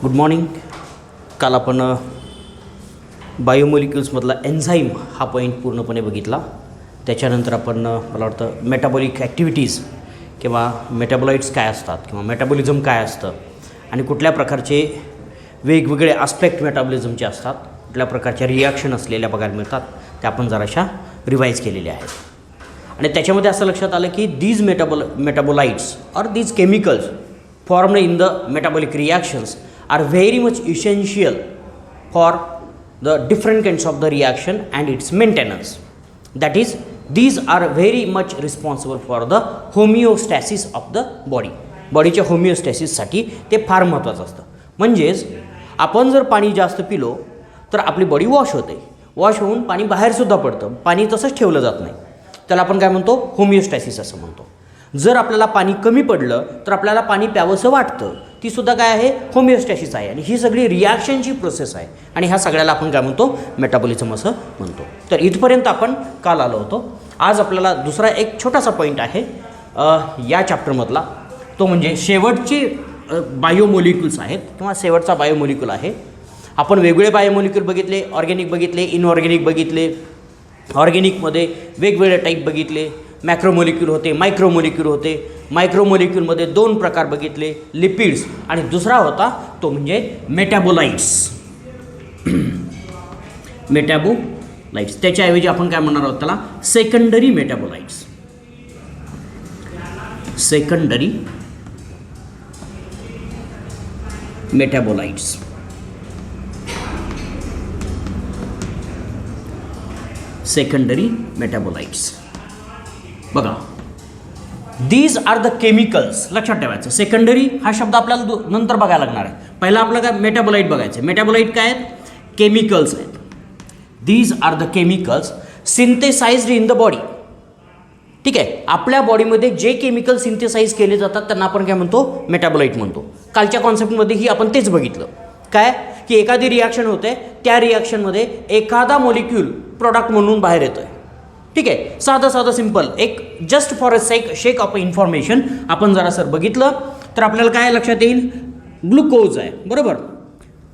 Good morning. काल आपण बायोमॉलिक्युल्समधला enzyme हा पॉईंट पूर्णपणे बघितला. त्याच्यानंतर आपण मला वाटतं मेटाबॉलिक ॲक्टिव्हिटीज किंवा मेटाबॉलाइट्स काय असतात किंवा मेटाबॉलिझम काय असतं आणि कुठल्या प्रकारचे वेगवेगळे आस्पेक्ट मेटाबॉलिझमचे असतात, कुठल्या प्रकारच्या रिॲक्शन असलेल्या बघायला मिळतात, त्या आपण जराशा रिवाईज केलेल्या आहेत. आणि त्याच्यामध्ये असं लक्षात आलं की दीज मेटाबोलाइट्स और these chemicals formed in the metabolic reactions are very much essential for the different kinds of the reaction and its maintenance. That is, these are very much responsible for the homeostasis of the body. बॉडीच्या होमिओस्टॅसिससाठी ते फार महत्त्वाचं असतं. म्हणजेच आपण जर पाणी जास्त पिलो तर आपली बॉडी वॉश होते, वॉश होऊन पाणी बाहेरसुद्धा पडतं, पाणी तसंच ठेवलं जात नाही. त्याला आपण काय म्हणतो? होमिओस्टॅसिस असं म्हणतो. जर आपल्याला पाणी कमी पडलं तर आपल्याला पाणी प्यावंसं वाटतं, तीसुद्धा काय आहे? होमिओस्टॅसिस आहे. आणि ही सगळी रिॲक्शनची प्रोसेस आहे आणि ह्या सगळ्याला आपण काय म्हणतो? मेटाबॉलिझम असं म्हणतो. तर इथपर्यंत आपण काल आलो होतो. आज आपल्याला दुसरा एक छोटासा पॉईंट आहे या चॅप्टरमधला, तो म्हणजे शेवटचे बायोमॉलिक्युल्स आहेत किंवा शेवटचा बायोमॉलिक्यूल आहे. आपण वेगवेगळे बायोमॉलिक्यूल बघितले, ऑर्गॅनिक बघितले, इनऑर्गॅनिक बघितले. ऑर्गॅनिकमध्ये वेगवेगळे टाईप बघितले, मॅक्रोमॉलिक्यूल होते, मायक्रोमॉलिक्यूल होते. मायक्रोमॉलिक्यूलमध्ये दोन प्रकार बघितले, लिपिड्स आणि दुसरा होता तो म्हणजे मेटॅबोलाइट्स. मेटॅबोलाइट्स त्याच्याऐवजी आपण काय म्हणणार आहोत? त्याला सेकंडरी मेटॅबोलाइट्स. सेकंडरी मेटॅबोलाइट्स. सेकंडरी मेटॅबोलाइट्स. बघा, दीज आर द केमिकल्स. लक्षात ठेवायचं, सेकंडरी हा शब्द आपल्याला नंतर बघायला लागणार आहे. पहिला आपल्याला काय? मेटॅबोलाइट बघायचं. मेटॅबोलाइट काय आहेत? केमिकल्स आहेत. These are the chemicals synthesized in the body. ठीक आहे, आपल्या बॉडीमध्ये जे केमिकल सिंथेसाइज केले जातात त्यांना आपण काय म्हणतो? मेटॅबोलाइट म्हणतो. कालच्या कॉन्सेप्टमध्येही आपण तेच बघितलं. काय की एखादी रिॲक्शन होते, त्या रिॲक्शनमध्ये एखादा मॉलिक्यूल प्रोडक्ट म्हणून बाहेर येतो आहे. ठीक आहे, साधं सिंपल, एक just for a shake of information आपण जरा सर बघितलं तर आपल्याला काय लक्षात येईल? ग्लुकोज आहे, बरोबर?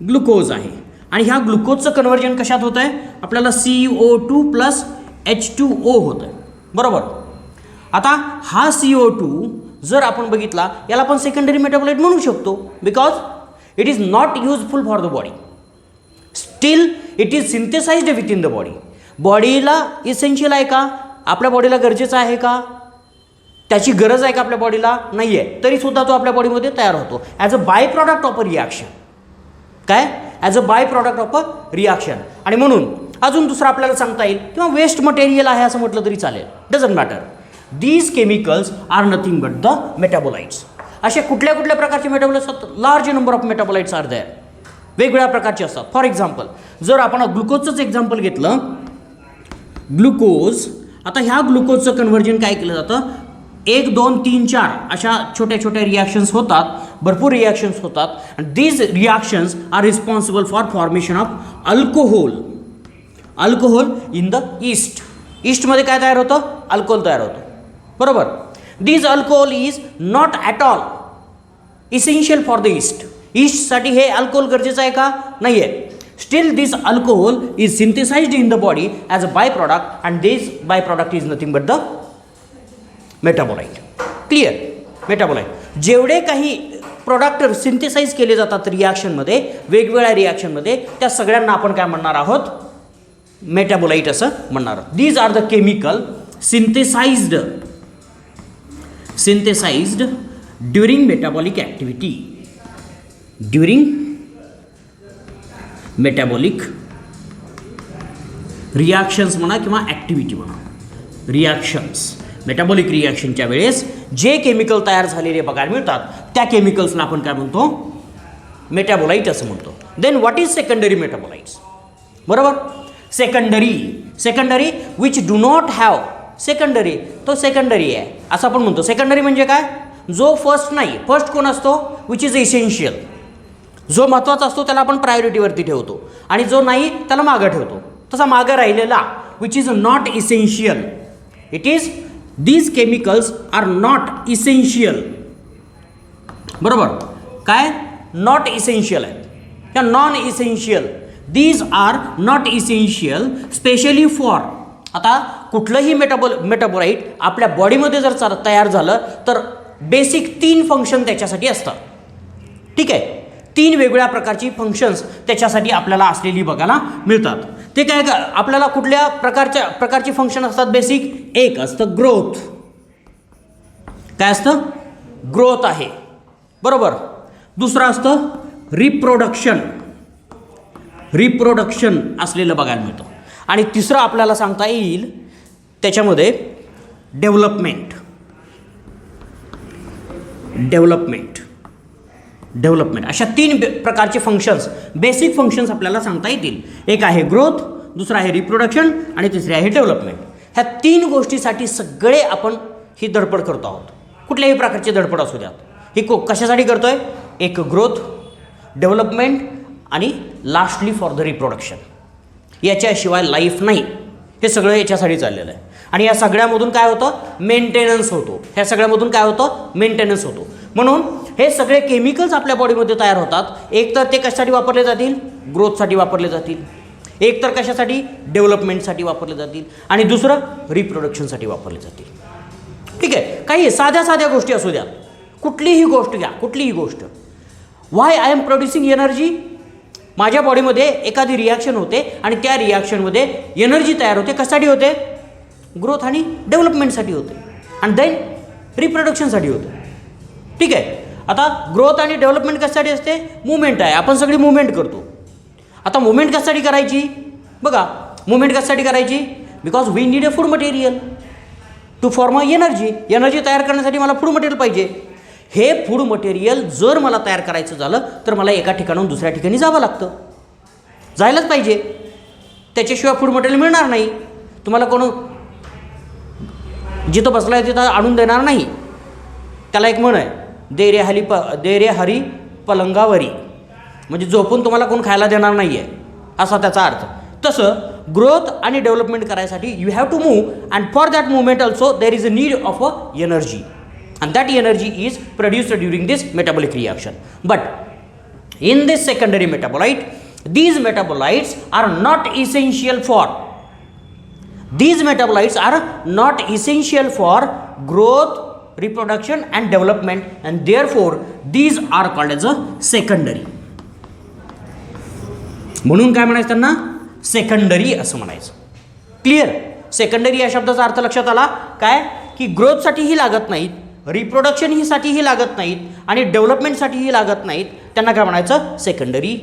ग्लुकोज आहे आणि ह्या ग्लुकोजचं कन्व्हर्जन कशात होतं आहे? आपल्याला CO2 प्लस H2O होतं आहे, बरोबर? आता हा CO2 जर आपण बघितला, याला आपण सेकंडरी मेटाबोलाइट म्हणू शकतो, because it is not useful for the body. Still it is synthesized within the body. बॉडीला इसेन्शियल आहे का? आपल्या बॉडीला गरजेचं आहे का? त्याची गरज आहे का आपल्या बॉडीला? नाही आहे. तरीसुद्धा तो आपल्या बॉडीमध्ये तयार होतो as a by product of a reaction. काय? As a by product of a reaction. आणि म्हणून अजून दुसरं आपल्याला सांगता येईल किंवा वेस्ट मटेरियल आहे असं म्हटलं तरी चालेल, doesn't matter. These chemicals are nothing but the metabolites. असे कुठल्या कुठल्या प्रकारचे मेटाबोलाइट्स असतात? Large number of metabolites are there. वेगवेगळ्या प्रकारचे असतात. फॉर एक्झाम्पल, जर आपण ग्लुकोजचंच एक्झाम्पल घेतलं, ग्लुकोज, आता ह्या ग्लुकोजचं कन्व्हर्जन काय केलं जातं? 1, 2, 3, 4 अशा छोट्या छोट्या रिॲक्शन्स होतात, भरपूर रिॲक्शन्स होतात. And these reactions are responsible for formation of alcohol. Alcohol in the yeast. ईस्टमध्ये काय तयार होतं? अल्कोहोल तयार होतं, बरोबर? These alcohol is not at all essential for the yeast. ईस्टसाठी हे अल्कोहोल गरजेचं आहे का? नाही आहे. Still this alcohol is synthesized in the body as a byproduct and this byproduct is nothing but the metabolite. Clear? Metabolite. जेवढे काही product synthesise केले जातात रिॲक्शनमध्ये, वेगवेगळ्या रिॲक्शनमध्ये, त्या सगळ्यांना आपण काय म्हणणार आहोत? मेटाबोलाइट असं म्हणणार आहोत. These are the chemical synthesized during metabolic activity. During metabolic reactions म्हणा किंवा ॲक्टिव्हिटी म्हणा, रिॲक्शन्स, मेटाबॉलिक रिॲक्शनच्या वेळेस जे केमिकल तयार झालेले बघायला मिळतात त्या केमिकल्सला आपण काय म्हणतो? मेटॅबोलाइट असं म्हणतो. Then what is secondary metabolites? बरोबर, secondary which do not have. Secondary तो सेकंडरी आहे असं आपण म्हणतो. सेकंडरी म्हणजे काय? जो फर्स्ट नाही. फर्स्ट कोण असतो? Which is essential. जो महत्त्वाचा असतो त्याला आपण प्रायोरिटीवरती ठेवतो आणि जो नाही त्याला मागं ठेवतो. तसा मागं राहिलेला which is not essential, it is these chemicals are not essential. बरोबर, काय नॉट इसेन्शियल आहेत, ह्या non essential. These are not essential specially for. आता कुठलंही मेटाबोलाईट आपल्या बॉडीमध्ये जर तयार झालं तर बेसिक 3 फंक्शन त्याच्यासाठी असतात. ठीक आहे, 3 वेगवेगळ्या प्रकारची फंक्शन्स त्याच्यासाठी आपल्याला असलेली बघायला मिळतात. ते काय आपल्याला कुठल्या प्रकारची फंक्शन असतात बेसिक? एक असतं ग्रोथ. काय असतं? ग्रोथ आहे, बरोबर. दुसरं असतं रिप्रोडक्शन असलेलं बघायला मिळतं. आणि तिसरं आपल्याला सांगता येईल त्याच्यामध्ये डेव्हलपमेंट. अशा 3 प्रकारचे फंक्शन्स, बेसिक फंक्शन्स आपल्याला सांगता येतील. एक आहे ग्रोथ, दुसरं आहे रिप्रोडक्शन आणि तिसरे आहे डेव्हलपमेंट. ह्या 3 गोष्टीसाठी सगळे आपण ही धडपड करतो आहोत. कुठल्याही प्रकारची धडपड असू द्यात. ही कशासाठी करतोय? एक ग्रोथ, डेव्हलपमेंट आणि लास्टली फॉर द रिप्रोडक्शन. याच्याशिवाय लाईफ नाही. हे सगळं याच्यासाठी चाललेलं आहे. आणि या सगळ्यामधून काय होतं? मेंटेनन्स होतो. म्हणून हे सगळे केमिकल्स आपल्या बॉडीमध्ये तयार होतात. एक तर ते कशासाठी वापरले जातील? ग्रोथसाठी वापरले जातील. एक तर कशासाठी? डेव्हलपमेंटसाठी वापरले जातील. आणि दुसरं रिप्रोडक्शनसाठी वापरले जातील. ठीक आहे, काही साध्या गोष्टी असू द्या, कुठलीही गोष्ट घ्या, कुठलीही गोष्ट. Why I am producing energy? माझ्या बॉडीमध्ये एखादी रिॲक्शन होते आणि त्या रिॲक्शनमध्ये एनर्जी तयार होते. कशासाठी होते? ग्रोथ आणि डेव्हलपमेंटसाठी होते. आणि देन रिप्रोडक्शनसाठी होते. ठीक आहे, आता ग्रोथ आणि डेव्हलपमेंट कशासाठी असते? मुवमेंट आहे, आपण सगळी मुवमेंट करतो. आता मुवमेंट कशासाठी करायची? बघा, मुवमेंट कशासाठी करायची? Because we need a food material to form a energy. Energy तयार करण्यासाठी मला फूड मटेरियल पाहिजे. हे फूड मटेरियल जर मला तयार करायचं झालं तर मला एका ठिकाणाहून दुसऱ्या ठिकाणी जावं लागतं, जायलाच पाहिजे. त्याच्याशिवाय फूड मटेरियल मिळणार नाही. तुम्हाला कोण जिथं बसला आहे तिथं आणून देणार नाही. त्याला एक म्हण आहे, दे रे हरी पलंगावरी, म्हणजे झोपून तुम्हाला कोण खायला देणार नाही आहे, असा त्याचा अर्थ. तसं ग्रोथ आणि डेव्हलपमेंट करायसाठी you have to move and for that movement also there is a need of a energy. And that energy is produced during this metabolic reaction. But in this secondary metabolite, these metabolites are not essential for. These metabolites are not essential for growth, reproduction and development, and therefore these are called as a secondary. म्हणून काय म्हणायचं त्यांना? Secondary असं म्हणायचं. Clear? Secondary या शब्दाचा अर्थ लक्षात आला काय? की ग्रोथसाठीही लागत नाहीत, रिप्रोडक्शन ही साठीही लागत नाहीत आणि डेव्हलपमेंटसाठीही लागत नाहीत. त्यांना काय म्हणायचं? सेकंडरी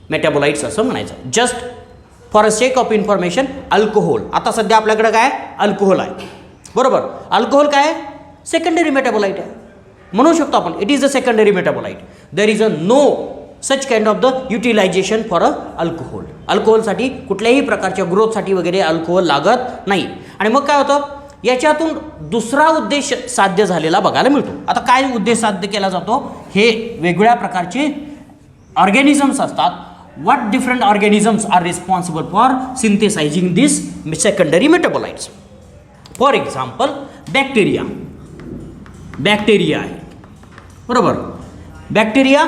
मेटाबोलाइट्स असं म्हणायचं. Just for a sake of information, alcohol. आता सध्या आपल्याकडे काय? अल्कोहोल आहे, बरोबर. अल्कोहोल काय? सेकंडरी मेटाबोलाइट आहे. म्हणू शकतो आपण it is a secondary metabolite. There is a no such kind of the utilization for a alcohol. अल्कोहोलसाठी कुठल्याही प्रकारच्या ग्रोथसाठी वगैरे अल्कोहोल लागत नाही. आणि मग काय होतं? याच्यातून दुसरा उद्देश साध्य झालेला बघायला मिळतो. आता काय उद्देश साध्य केला जातो? हे वेगवेगळ्या प्रकारचे ऑर्गॅनिझम्स असतात. What different organisms are responsible for synthesizing this secondary metabolites? For example bacteria आहे, बरोबर. Bacteria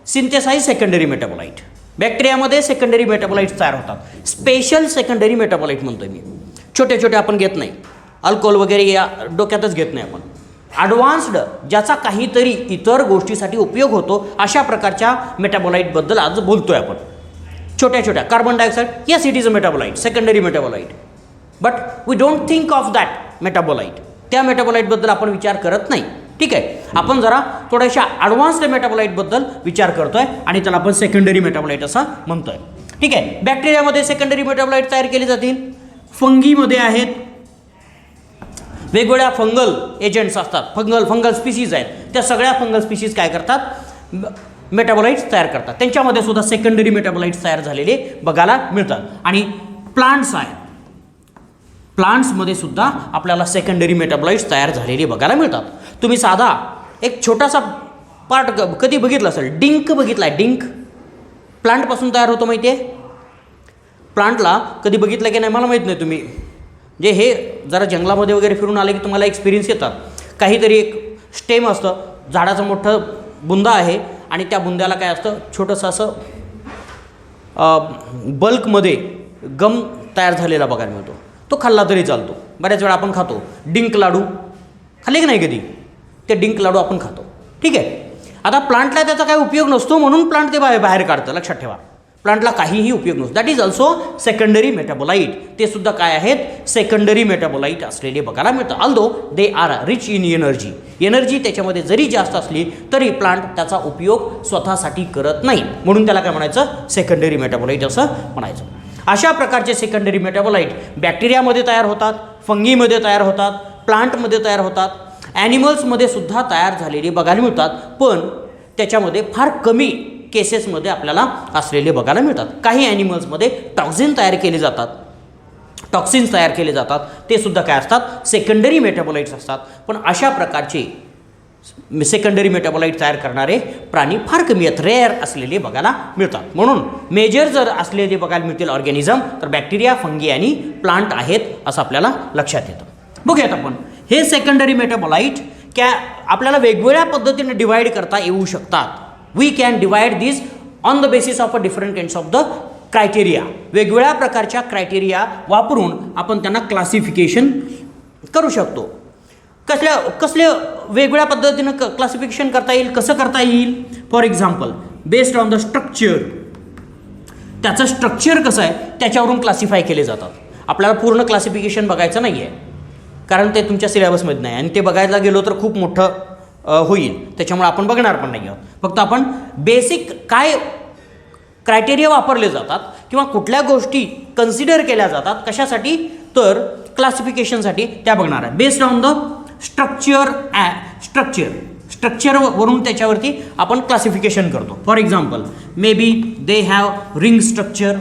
synthesize secondary metabolite. बॅक्टेरियामध्ये सेकंडरी मेटाबोलाइट्स तयार होतात. स्पेशल सेकंडरी मेटाबोलाइट म्हणतोय मी. छोटे आपण घेत नाही, अल्कोहोल वगैरे या डोक्यातच घेत नाही आपण. ॲडव्हान्स्ड, ज्याचा काहीतरी इतर गोष्टीसाठी उपयोग होतो, अशा प्रकारच्या मेटाबोलाइटबद्दल आज बोलतोय आपण. छोट्या carbon dioxide, yes it is a metabolite, secondary metabolite. But we don't think of that metabolite. त्या मेटाबोलाइटबद्दल आपण विचार करत नाही. ठीक आहे, आपण जरा थोड्याशा ॲडव्हान्स्ड मेटाबोलाइटबद्दल विचार करतोय आणि त्याला आपण सेकंडरी मेटाबोलाइट असं म्हणतोय. ठीक आहे, बॅक्टेरियामध्ये सेकंडरी मेटाबोलाइट तयार केली जातील. फंगीमध्ये आहेत, वेगवेगळ्या फंगल एजंट्स असतात, फंगल स्पीसीज आहेत. त्या सगळ्या फंगल स्पीसीज काय करतात? मेटाबोलाइट्स तयार करतात. त्यांच्यामध्ये सुद्धा सेकंडरी मेटाबोलाइट्स तयार झालेले बघायला मिळतात. आणि प्लांट्स आहेत, प्लांट्समध्ये सुद्धा आपल्याला सेकंडरी मेटाबोलाइट्स तयार झालेले बघायला मिळतात. तुम्ही साधा एक छोटासा पार्ट कधी बघितला असेल, डिंक बघितला आहे? डिंक प्लांटपासून तयार होतो, माहिती आहे? प्लांटला कधी बघितलं की नाही मला माहीत नाही. तुम्ही जे हे जरा जंगलामध्ये वगैरे फिरून आले की तुम्हाला एक्सपिरियन्स येतात. काहीतरी एक स्टेम असतं, झाडाचं मोठं बुंदा आहे आणि त्या बुंद्याला काय असतं, छोटंसं असं बल्कमध्ये गम तयार झालेला बघायला मिळतो. तो खाल्ला तरी चालतो. बऱ्याच वेळा आपण खातो. डिंक लाडू खाल्ले की नाही कधी? ते डिंक लाडू आपण खातो. ठीक आहे. आता प्लांटला त्याचा काही उपयोग नसतो म्हणून प्लांट ते बाहेर काढतं. लक्षात ठेवा, प्लांटला काहीही उपयोग नसतो. That is also secondary metabolite. ते सुद्धा काय आहेत? सेकंडरी मेटाबोलाईट असलेले बघायला मिळतं. Although they are rich in energy. Energy त्याच्यामध्ये जरी जास्त असली तरी प्लांट त्याचा उपयोग स्वतःसाठी करत नाही, म्हणून त्याला काय म्हणायचं? सेकंडरी मेटाबोलाईट असं म्हणायचं. अशा प्रकारचे सेकंडरी मेटाबोलाईट बॅक्टेरियामध्ये तयार होतात, फंगीमध्ये तयार होतात, प्लांटमध्ये तयार होतात, ॲनिमल्समध्ये सुद्धा तयार झालेले बघायला मिळतात. पण त्याच्यामध्ये फार कमी केसेसमध्ये आपल्याला असलेले बघायला मिळतात. काही ॲनिमल्समध्ये टॉक्झिन्स तयार केले जातात. ते सुद्धा काय असतात? सेकंडरी मेटाबोलाईट्स असतात. पण अशा प्रकारचे सेकंडरी मेटाबोलाईट तयार करणारे प्राणी फार कमी आहेत, रेअर असलेले बघायला मिळतात. म्हणून मेजर जर असलेले बघायला मिळतील ऑर्गॅनिझम तर बॅक्टेरिया, फंगी आणि प्लांट आहेत असं आपल्याला लक्षात येतं. बघूयात आपण हे सेकंडरी मेटाबोलाईट आपल्याला वेगवेगळ्या पद्धतीने डिवाइड करता येऊ शकतात. We can divide this on the basis of a different kinds of the criteria. वेगवेगळ्या प्रकारच्या क्रायटेरिया वापरून आपण त्यांना क्लासिफिकेशन करू शकतो. कसले वेगवेगळ्या पद्धतीनं क्लासिफिकेशन करता येईल? कसं करता येईल? For example, based on the structure. त्याचं स्ट्रक्चर कसं आहे त्याच्यावरून क्लासिफाय केले जातात. आपल्याला पूर्ण क्लासिफिकेशन बघायचं नाही आहे, कारण ते तुमच्या सिलेबसमध्ये नाही आणि ते बघायला गेलो तर खूप मोठं होईल. त्याच्यामुळे आपण बघणार पण नाही आहोत. फक्त आपण बेसिक काय क्रायटेरिया वापरले जातात किंवा कुठल्या गोष्टी कन्सिडर केल्या जातात कशासाठी, तर क्लासिफिकेशनसाठी त्या बघणार आहे. बेस्ड ऑन द स्ट्रक्चरवरून त्याच्यावरती आपण क्लासिफिकेशन करतो. For example, may be they have ring structure.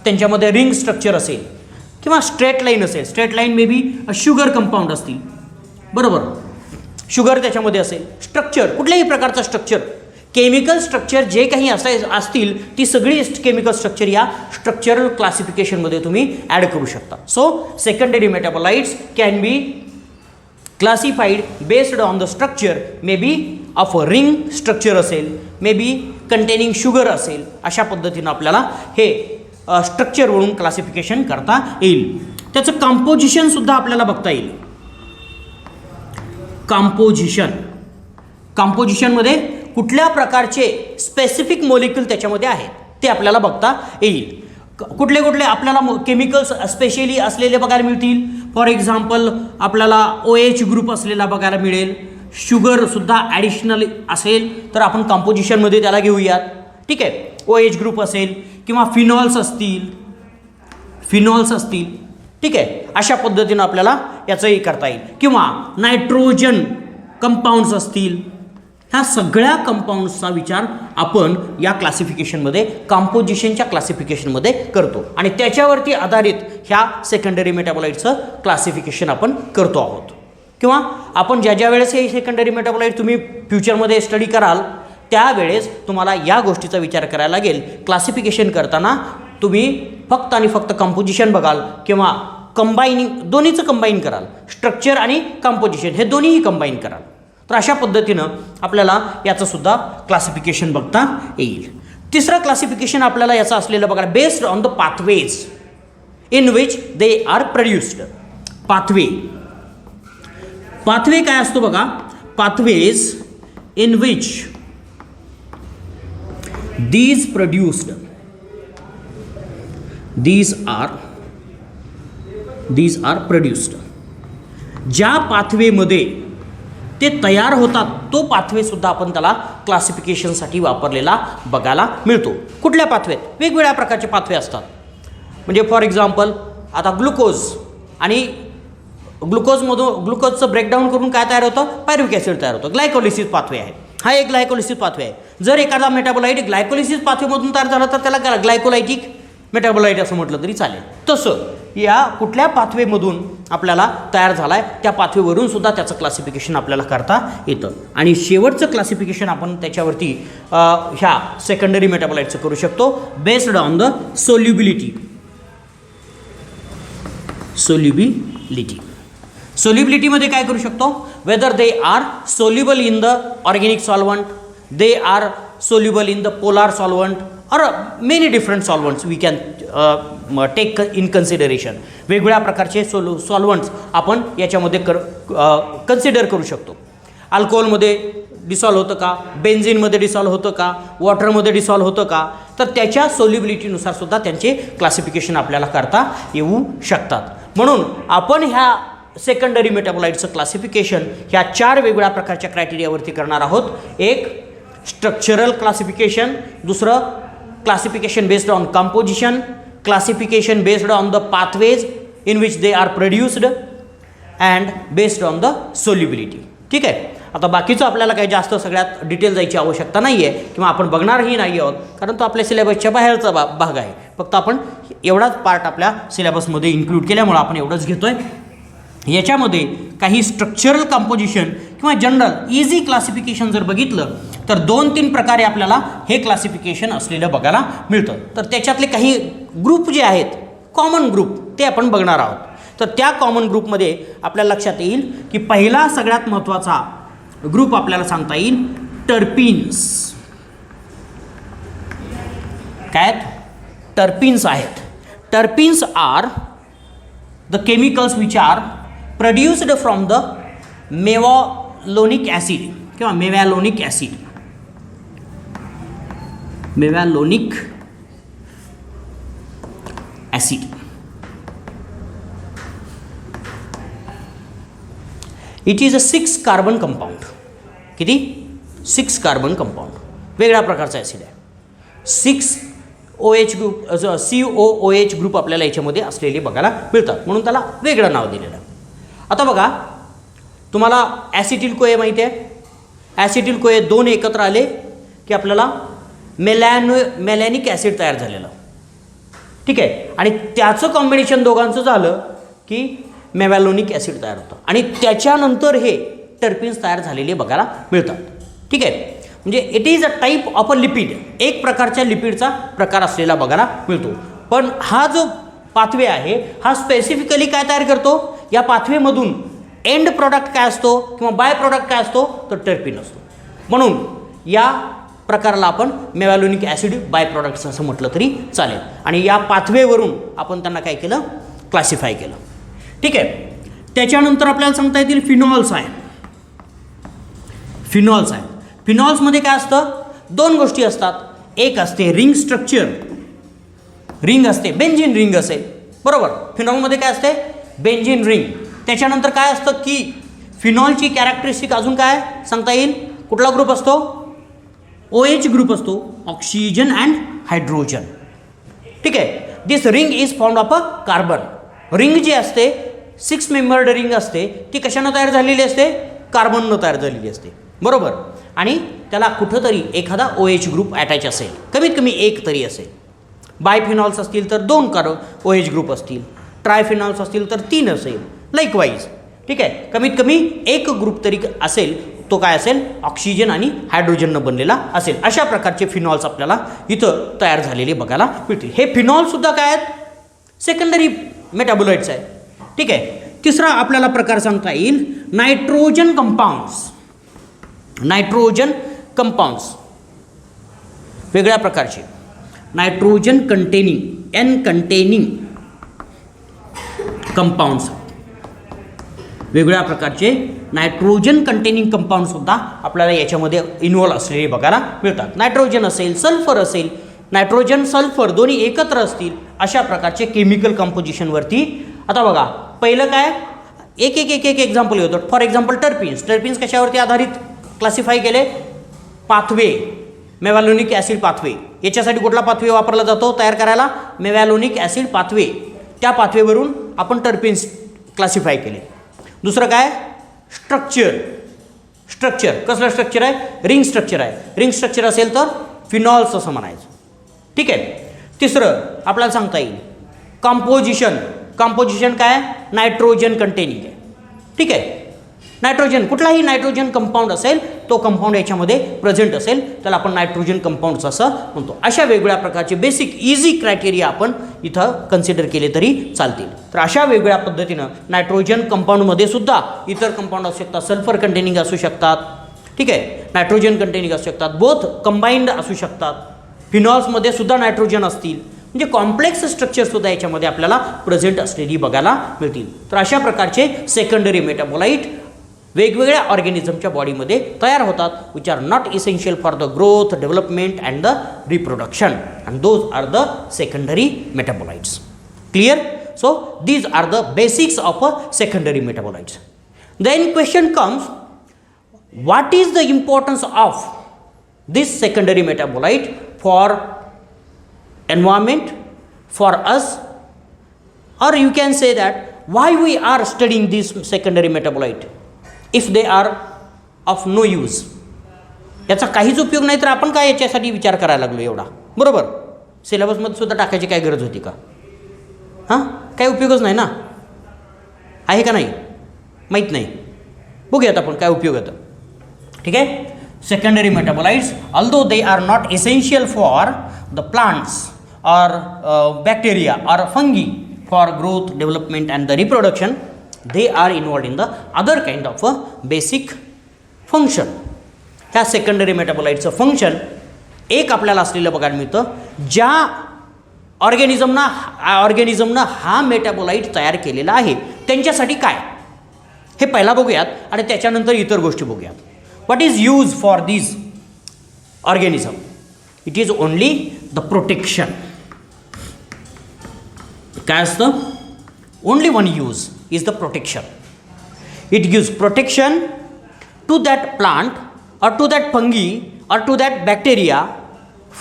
त्यांच्यामध्ये रिंग स्ट्रक्चर असेल किंवा स्ट्रेट लाईन असेल. Straight line may be sugar compound असतील, बरोबर, शुगर त्याच्यामध्ये असेल. स्ट्रक्चर, कुठल्याही प्रकारचं स्ट्रक्चर, केमिकल स्ट्रक्चर जे काही असतील ती सगळी केमिकल स्ट्रक्चर या स्ट्रक्चरल क्लासिफिकेशनमध्ये तुम्ही ॲड करू शकता. So secondary metabolites can be classified based on the structure. May be of ring structure असेल, मे बी कंटेनिंग शुगर असेल. अशा पद्धतीनं आपल्याला हे स्ट्रक्चरवरून क्लासिफिकेशन करता येईल. त्याचं कंपोजिशनसुद्धा आपल्याला बघता येईल. कंपोजिशनमध्ये कुठल्या प्रकारचे स्पेसिफिक मॉलिक्यूल त्याच्यामध्ये आहेत ते आपल्याला बघता येईल. कुठले आपल्याला केमिकल्स स्पेशली असलेले बघायला मिळतील. फॉर एक्झाम्पल, आपल्याला OH ग्रुप असलेला बघायला मिळेल. शुगरसुद्धा ॲडिशनल असेल तर आपण कंपोजिशनमध्ये त्याला घेऊयात. ठीक आहे. OH ग्रुप असेल किंवा फिनॉल्स असतील. ठीक आहे. अशा पद्धतीनं आपल्याला याचंही करता येईल. किंवा नायट्रोजन कंपाऊंड्स असतील. ह्या सगळ्या कंपाऊंड्सचा विचार आपण या क्लासिफिकेशनमध्ये, कंपोजिशनच्या क्लासिफिकेशनमध्ये करतो आणि त्याच्यावरती आधारित ह्या सेकंडरी मेटाबोलाइटचं क्लासिफिकेशन आपण करतो आहोत. किंवा आपण ज्या वेळेस हे सेकंडरी मेटाबोलाइट तुम्ही फ्युचरमध्ये स्टडी कराल त्यावेळेस तुम्हाला या गोष्टीचा विचार करायला लागेल. क्लासिफिकेशन करताना तुम्ही फक्त आणि फक्त कंपोजिशन बघाल किंवा दोन्हीचं कंबाईन कराल. स्ट्रक्चर आणि कंपोजिशन हे दोन्हीही कंबाईन कराल. तर अशा पद्धतीनं आपल्याला याचंसुद्धा क्लासिफिकेशन बघता येईल. तिसरं क्लासिफिकेशन आपल्याला याचं असलेलं बघा, based on the pathways in which they are produced. Pathway काय असतो बघा? Pathways in which these are produced. ज्या पाथवेमध्ये ते तयार होतात तो पाथवेसुद्धा आपण त्याला क्लासिफिकेशनसाठी वापरलेला बघायला मिळतो. कुठल्या पाथवेत? वेगवेगळ्या प्रकारचे पाथवे असतात. म्हणजे फॉर एक्झाम्पल, आता ग्लुकोज आणि ग्लुकोजचं ब्रेकडाऊन करून काय तयार होतं? पायरुविक ॲसिड तयार होतं. ग्लायकोलिसिस पाथवे आहे. हा एक ग्लायकोलिसिस पाथवे आहे. जर एखादा मेटाबोलाइट ग्लायकोलिसिस पाथवेमधून तयार झाला तर त्याला ग्लायकोलायटिक मेटाबोलाइट असं म्हटलं तरी चालेल. तसं या कुठल्या पाथवेमधून आपल्याला तयार झाला आहे त्या पाथवेवरून सुद्धा त्याचं क्लासिफिकेशन आपल्याला करता येतं. आणि शेवटचं क्लासिफिकेशन आपण त्याच्यावरती ह्या सेकंडरी मेटाबोलाइटचं करू शकतो बेस्ड ऑन द सोल्युबिलिटीमध्ये काय करू शकतो? Whether they are soluble in the organic solvent, they are soluble in the polar solvent or many different solvents we can take in consideration. वेगवेगळ्या प्रकारचे सॉल्वंट्स आपण याच्यामध्ये कन्सिडर करू शकतो. अल्कोहोलमध्ये डिसॉल्व होतं का, बेन्झिनमध्ये डिसॉल्व होतं का, वॉटरमध्ये डिसॉल्व होतं का, तर त्याच्या सोल्युबिलिटीनुसार सुद्धा त्यांचे क्लासिफिकेशन आपल्याला करता येऊ शकतात. म्हणून आपण ह्या सेकंडरी मेटाबोलाइट्सचं क्लासिफिकेशन ह्या 4 वेगवेगळ्या प्रकारच्या क्रायटेरियावरती करणार आहोत. एक स्ट्रक्चरल क्लासिफिकेशन, दुसरं classification based on composition, classification based on the pathways in which they are produced and based on the solubility. ठीक आहे. आता बाकीचं आपल्याला काही जास्त सगळ्यात डिटेल जायची आवश्यकता नाही आहे किंवा आपण बघणारही नाही आहोत, कारण तो आपल्या सिलेबसच्या बाहेरचा भाग आहे. फक्त आपण एवढाच पार्ट आपल्या सिलेबसमध्ये इन्क्लूड केल्यामुळं आपण एवढंच घेतो आहे. याच्यामध्ये काही स्ट्रक्चरल कंपोजिशन किंवा जनरल इझी क्लासिफिकेशन जर बघितलं तर 2-3 प्रकारे आपल्याला हे क्लासिफिकेशन असलेलं बघायला मिळतं. तर त्याच्यातले काही ग्रुप जे आहेत, कॉमन ग्रुप, ते आपण बघणार आहोत. तर त्या कॉमन ग्रुपमध्ये आपल्याला लक्षात येईल की पहिला सगळ्यात महत्त्वाचा ग्रुप आपल्याला सांगता येईल टर्पिन्स. काय टर्पिन्स आहेत. Terpenes are the chemicals which are produced from the mevalonic acid किंवा mevalonic acid. Mevalonic acid. It is a 6 carbon compound. किती? 6 कार्बन कंपाऊंड. वेगळ्या प्रकारचा ॲसिड आहे. 6 OH ग्रुप, COOH ग्रुप आपल्याला याच्यामध्ये असलेले बघायला मिळतात, म्हणून त्याला वेगळं नाव दिलेलं आहे. आता बघा, तुम्हाला ॲसिटिल कोए माहिती आहे. ॲसिटिल कोए 2 एकत्र आले की आपल्याला मेलॅनिक ॲसिड तयार झालेलं. ठीक आहे. आणि त्याचं कॉम्बिनेशन दोघांचं झालं की मेवॅलोनिक ॲसिड तयार होतं आणि त्याच्यानंतर हे टर्पिन्स तयार झालेले बघायला मिळतात. ठीक आहे. म्हणजे it is a type of a lipid, एक प्रकारच्या लिपिडचा प्रकार असलेला बघायला मिळतो. पण हा जो पाथवे आहे हा स्पेसिफिकली काय तयार करतो, या पाथवेमधून एंड प्रॉडक्ट काय असतो किंवा बाय प्रॉडक्ट काय असतो, तर टर्पिन असतो. म्हणून या प्रकाराला आपण मेवॅलोनिक ॲसिड बाय प्रॉडक्ट्स असं म्हटलं तरी चालेल. आणि या पाथवेवरून आपण त्यांना काय केलं, क्लासिफाय केलं. ठीक आहे. त्याच्यानंतर आपल्याला सांगता येतील फिनॉल्स आहे. फिनॉल्स आहे. फिनॉल्समध्ये काय असतं, 2 गोष्टी असतात. एक असते रिंग स्ट्रक्चर, रिंग असते, बेंझिन रिंग असेल, बरोबर. फिनॉलमध्ये काय असते, बेंझिन रिंग. त्याच्यानंतर काय असतं की फिनॉलची कॅरेक्टरिस्टिक अजून काय सांगता येईल, कुठला ग्रुप असतो, OH ग्रुप असतो, ऑक्सिजन अँड हायड्रोजन. ठीक आहे. This ring is formed of a carbon. Ring जी असते 6 मेंबर्ड रिंग असते, ती कशानं तयार झालेली असते, कार्बननं तयार झालेली असते, बरोबर. आणि त्याला कुठंतरी एखादा OH ग्रुप अटॅच असेल, कमीत कमी एक तरी असेल. बायफिनॉल्स असतील तर 2 OH ग्रुप असतील, ट्रायफिनॉल्स असतील तर 3 असेल, लाईकवाईज. ठीक आहे. कमीत कमी एक ग्रुप तरी असेल, तो काय असेल, ऑक्सिजन आणि हायड्रोजननं बनलेला असेल. अशा प्रकारचे फिनॉल्स आपल्याला इथं तयार झालेले बघायला मिळतील. हे फिनॉलसुद्धा काय आहेत, सेकंडरी मेटाबोलाइट्स आहे. ठीक आहे. तिसरा आपल्याला प्रकार सांगता येईल नायट्रोजन कंपाऊंड्स. नायट्रोजन कंपाऊंड्स वेगळ्या प्रकारचे, nitrogen containing, N containing compounds, वेगळ्या प्रकारचे नायट्रोजन कंटेनिंग कंपाऊंडसुद्धा आपल्याला याच्यामध्ये इन्व्हॉल्व असलेले बघायला मिळतात. नायट्रोजन असेल, सल्फर असेल, नायट्रोजन सल्फर दोन्ही एकत्र असतील, अशा प्रकारचे केमिकल कंपोजिशनवरती. आता बघा, पहिलं काय, एक एक एक एक एक्झाम्पल होतं. For example terpenes. टर्पिन्स कशावरती आधारित क्लासिफाय केले, पाथवे, मेवॅलोनिक ॲसिड पाथवे. याच्यासाठी कुठला पाथवे वापरला जातो तयार करायला, मेवॅलोनिक ॲसिड पाथवे. त्या पाथवेवरून आपण टर्पिन्स क्लासिफाय केले. दुसरं काय, स्ट्रक्चर. स्ट्रक्चर कसलं स्ट्रक्चर आहे, रिंग स्ट्रक्चर आहे. रिंग स्ट्रक्चर असेल तर फिनॉल्स असं म्हणायचं. ठीक आहे. तिसरं आपल्याला सांगता येईल कंपोजिशन. कंपोजिशन काय, नायट्रोजन कंटेनिंग आहे. ठीक आहे. नायट्रोजन, कुठलाही नायट्रोजन कंपाऊंड असेल, तो कंपाऊंड याच्यामध्ये प्रेझेंट असेल, त्याला आपण नायट्रोजन कंपाऊंड्स असं म्हणतो. अशा वेगवेगळ्या प्रकारचे बेसिक इझी क्रायटेरिया आपण इथं कन्सिडर केले तरी चालतील. तर अशा वेगवेगळ्या पद्धतीनं नायट्रोजन कंपाऊंडमध्ये सुद्धा इतर कंपाऊंड असू शकतात, सल्फर कंटेनिंग असू शकतात, ठीक आहे, नायट्रोजन कंटेनिंग असू शकतात, बोथ कंबाईंड असू शकतात, फिनॉल्समध्ये सुद्धा नायट्रोजन असतील, म्हणजे कॉम्प्लेक्स स्ट्रक्चरसुद्धा याच्यामध्ये आपल्याला प्रेझेंट असलेली बघायला मिळतील. तर अशा प्रकारचे सेकंडरी मेटाबोलाईट वेगवेगळ्या ऑर्गॅनिझमच्या बॉडीमध्ये तयार होतात, which are not essential for the growth, development and the reproduction, and those are the secondary metabolites. Clear? So these are the basics of a secondary metabolites. Then question comes, what is the importance of this secondary metabolite for environment, for us, or you can say that why we are studying this secondary metabolite if they are of no use. याचा काहीच उपयोग नाही तर आपण काय याच्यासाठी विचार करायला लागलो एवढा, बरोबर? सिलेबसमध्ये सुद्धा टाकायची काय गरज होती का? हां, काय उपयोगच नाही ना, आहे का नाही माहीत नाही. बघूयात आपण काय उपयोग येतं. ठीक आहे, secondary metabolites although they R not essential for the plants और बॅक्टेरिया और fungi for growth, development and the reproduction, they are involved in the other kind of a basic function. ह्या सेकंडरी मेटाबोलाइटचं फंक्शन एक आपल्याला असलेलं बघायला मिळतं, ज्या ऑर्गॅनिझमनं हा मेटाबोलाइट तयार केलेला आहे त्यांच्यासाठी काय, हे पहिला बघूयात आणि त्याच्यानंतर इतर गोष्टी बघूयात. What is used for these organism? It is only the protection. काय असतं? Only one use is the protection. It gives protection to that plant or to that fungi or to that bacteria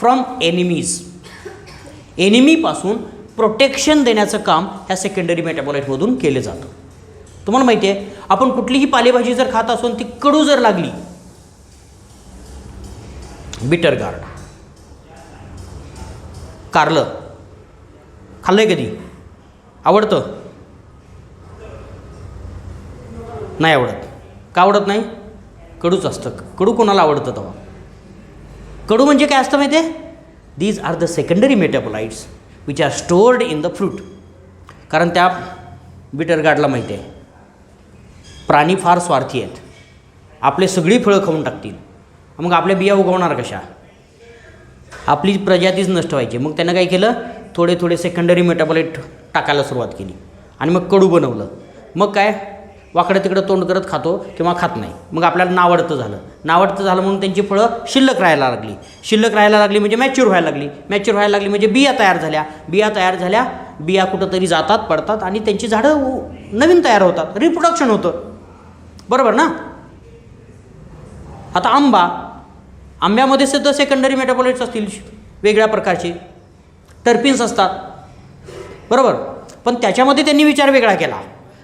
from enemies. Enemy पासून protection देण्याचं काम ह्या secondary मेटाबोलाइटमधून केलं जातं. तुम्हाला माहिती आहे, आपण कुठलीही पालेभाजी जर खात असू ती कडू जर लागली, बिटर गार्ड, कारलं खाल्लंय कधी? आवडतं? नाही आवडत. का आवडत नाही? कडूच असतं. कडू कोणाला आवडतं तेव्हा? कडू म्हणजे काय असतं माहिती आहे? These are the secondary metabolites which are stored in the fruit. कारण त्या बिटर गार्डला माहिती आहे प्राणी फार स्वार्थी आहेत, आपले सगळी फळं खाऊन टाकतील, मग आपल्या बिया उगवणार कशा? आपली प्रजातीच नष्ट व्हायची. मग त्यानं काय केलं, थोडे थोडे सेकंडरी मेटाबोलाइट टाकायला सुरुवात केली आणि मग कडू बनवलं. मग काय, वाकडं तिकडं तोंड करत खातो किंवा खात नाही. मग आपल्याला नावडतं झालं म्हणून त्यांची फळं शिल्लक राहायला लागली म्हणजे मॅच्युअर व्हायला लागली म्हणजे बिया तयार झाल्या, बिया कुठंतरी जातात, पडतात आणि त्यांची झाडं नवीन तयार होतात, रिप्रोडक्शन होतं, बरोबर ना? आता आंब्यामध्ये सुद्धा सेकंडरी मेटाबोलाइट्स असतील वेगळ्या प्रकारचे, टर्पिन्स असतात, बरोबर. पण त्याच्यामध्ये त्यांनी विचार वेगळा केला.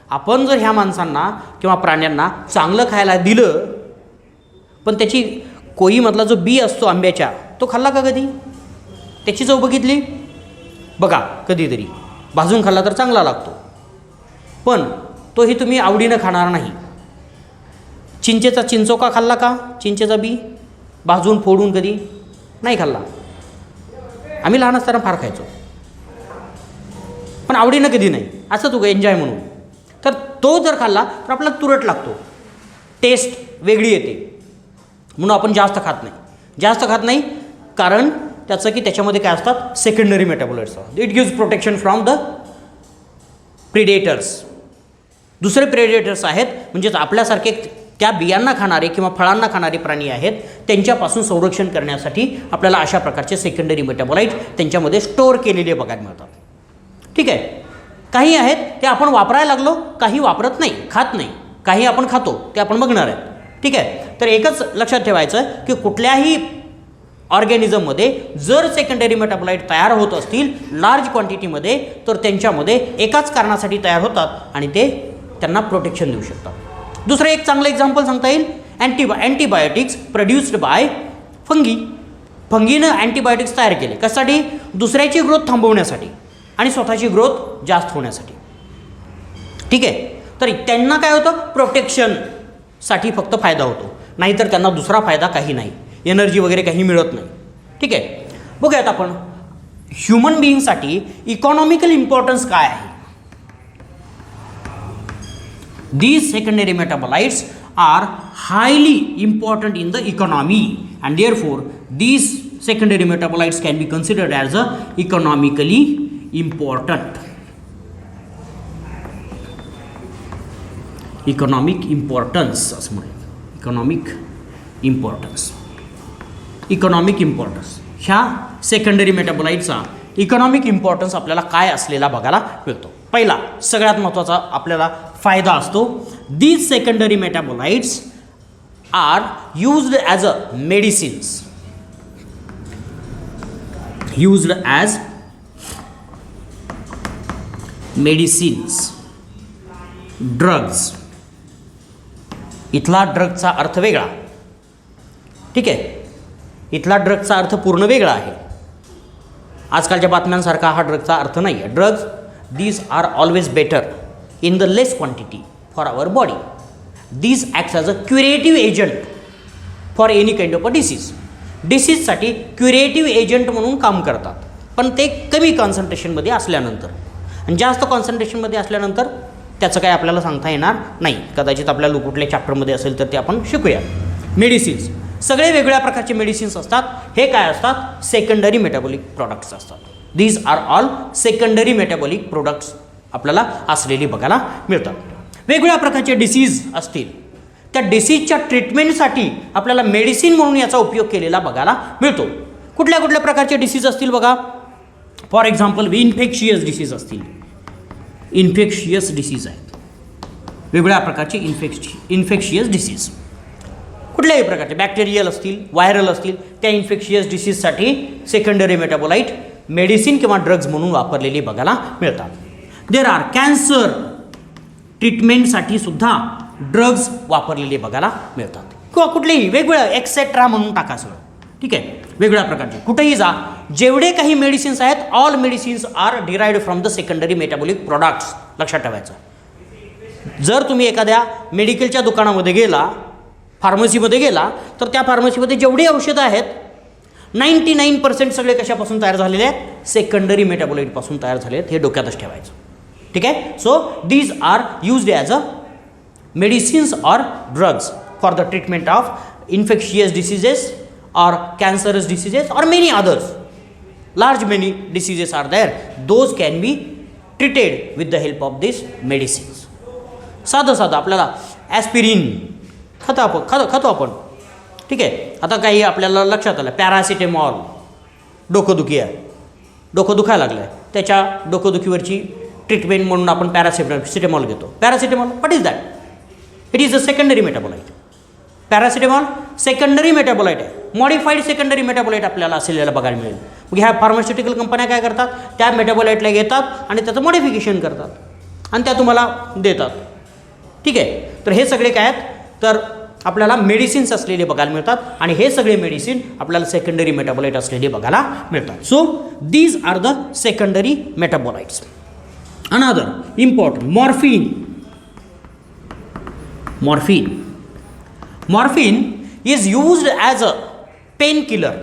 आपण जर ह्या माणसांना किंवा प्राण्यांना चांगलं खायला दिलं, पण त्याची कोईमधला जो बी असतो आंब्याच्या, तो खाल्ला का कधी? त्याची चव बघितली? बघा कधीतरी भाजून खाल्ला तर चांगला लागतो, पण तोही तुम्ही आवडीनं खाणार नाही. चिंचेचा चिंचोका खाल्ला का? चिंचेचा बी भाजून फोडून कधी नाही खाल्ला. आम्ही लहान असताना फार खायचो, पण आवडीनं कधी नाही, असं तू एन्जॉय म्हणून. तर तो जर खाल्ला तर आपल्याला तुरट लागतो, टेस्ट वेगळी येते, म्हणून आपण जास्त खात नाही. कारण त्याचं की त्याच्यामध्ये काय असतात, secondary metabolites. It gives protection from the predators. दुसरे प्रेडेटर्स आहेत, म्हणजेच आपल्यासारखे त्या बियांना खाणारे किंवा फळांना खाणारे प्राणी आहेत, त्यांच्यापासून संरक्षण करण्यासाठी आपल्याला अशा प्रकारचे सेकंडरी मेटाबोलाइट त्यांच्यामध्ये स्टोअर केलेले बघायला मिळतात. ठीक आहे, काही आहेत ते आपण वापरायला लागलो, काही वापरत नाही, खात नाही, काही आपण खातो, ते आपण बघणार आहेत. ठीक आहे, तर एकच लक्षात ठेवायचं की कुठल्याही ऑर्गॅनिझममध्ये जर सेकंडरी मेटाबोलाइट तयार होत असतील लार्ज क्वांटिटीमध्ये, तर त्यांच्यामध्ये एकाच कारणासाठी तयार होतात आणि ते त्यांना प्रोटेक्शन देऊ शकतात. दुसरं एक चांगलं एक्झाम्पल सांगता येईल, अँटीबायोटिक्स प्रोड्यूस्ड बाय फंगीनं अँटीबायोटिक्स तयार केले. कशासाठी? दुसऱ्याची ग्रोथ थांबवण्यासाठी आणि स्वतःची ग्रोथ जास्त होण्यासाठी. ठीक आहे, तर त्यांना काय होतं, प्रोटेक्शनसाठी फक्त फायदा होतो, नाहीतर त्यांना दुसरा फायदा काही नाही, एनर्जी वगैरे काही मिळत नाही. ठीक आहे, बघूयात आपण ह्युमन बिईंगसाठी इकॉनॉमिकल इम्पॉर्टन्स काय आहे. These secondary metabolites are highly important in the economy, and therefore these secondary metabolites can be considered as economically important. Economic importance असं म्हणूया. इकॉनॉमिक इम्पॉर्टन्स ह्या सेकंडरी मेटाबोलाइटचा इकॉनॉमिक इम्पॉर्टन्स आपल्याला काय असलेला बघायला मिळतो. पहिला सगळ्यात महत्त्वाचा आपल्याला फायदा असतो, these secondary metabolites are used as a medicines. Used as medicines, drugs. इथला ड्रगचा अर्थ वेगळा, ठीक आहे. इथला ड्रगचा अर्थ पूर्ण वेगळा आहे. आजकालच्या बातम्यांसारखा हा ड्रगचा अर्थ नाही आहे. Drugs these are always better in the less quantity for our body. These acts as a curative agent for any kind of a disease. डिसीजसाठी क्युरेटिव्ह एजंट म्हणून काम करतात, पण ते कमी कॉन्सन्ट्रेशनमध्ये असल्यानंतर. आणि जास्त कॉन्सन्ट्रेशनमध्ये असल्यानंतर त्याचं काय आपल्याला सांगता येणार नाही. कदाचित आपल्याला कुठल्या चॅप्टरमध्ये असेल तर ते आपण शिकूया. मेडिसिन्स सगळे वेगवेगळ्या प्रकारचे मेडिसिन्स असतात. हे काय असतात? सेकंडरी मेटाबॉलिक प्रॉडक्ट्स असतात. These are all secondary metabolic products आपल्याला असलेली बघायला मिळतात. वेगवेगळ्या प्रकारचे डिसीज असतील, त्या डिसीजच्या ट्रीटमेंटसाठी आपल्याला मेडिसिन म्हणून याचा उपयोग केलेला बघायला मिळतो. कुठल्या कुठल्या प्रकारचे डिसीज असतील बघा. फॉर एक्झाम्पल इन्फेक्शियस डिसीज असतील. इन्फेक्शियस डिसीज आहेत वेगवेगळ्या प्रकारचे इन्फेक्शियस डिसीज. कुठल्याही प्रकारचे बॅक्टेरियल असतील, व्हायरल असतील, त्या इन्फेक्शियस डिसीजसाठी सेकंडरी मेटाबोलाइट मेडिसिन किंवा ड्रग्ज म्हणून वापरलेली बघायला मिळतात. देर आर कॅन्सर ट्रीटमेंटसाठी सुद्धा ड्रग्ज वापरलेले बघायला मिळतात. किंवा कुठलेही वेगवेगळं एक्सेट्रा म्हणून टाका सगळं, ठीक आहे. वेगवेगळ्या प्रकारचे कुठेही जा, जेवढे काही मेडिसिन्स आहेत, all medicines are derived from the secondary metabolic products. लक्षात ठेवायचं. जर तुम्ही एखाद्या मेडिकलच्या दुकानामध्ये गेला, फार्मसीमध्ये गेला, तर त्या फार्मसीमध्ये जेवढी औषधं आहेत 99% सगळे कशापासून तयार झालेले आहेत? सेकंडरी मेटाबोलाइटपासून तयार झाले आहेत. हे डोक्यातच ठेवायचं, ठीक आहे. So these are used as a medicines or drugs for the treatment of infectious diseases or cancerous diseases or many others. Large many diseases are there. Those can be treated with the help of these medicines. साधं आपल्याला aspirin खातो आपण, ठीक आहे. आता काही आपल्याला लक्षात आलं, पॅरासिटेमॉल, डोकंदुखी आहे, डोकं दुखायला लागलं आहे, त्याच्या डोकंदुखीवरची ट्रीटमेंट म्हणून आपण पॅरासिटेमॉल घेतो. Paracetamol, what is that? It is a secondary metabolite. Paracetamol secondary metabolite आहे. मॉडिफाईड सेकंडरी मेटाबोलाइट आपल्याला असलेल्याला बघायला मिळेल. मग ह्या फार्मास्युटिकल कंपन्या काय करतात? त्या मेटाबोलाइटला घेतात आणि त्याचं मॉडिफिकेशन करतात आणि त्या तुम्हाला देतात, ठीक आहे. तर हे सगळे काय आहेत? तर आपल्याला मेडिसिन्स असलेले बघायला मिळतात आणि हे सगळे मेडिसिन आपल्याला सेकंडरी मेटाबोलाइट असलेले बघायला मिळतात. So these are the secondary metabolites. Another important, Morphine is used as a painkiller.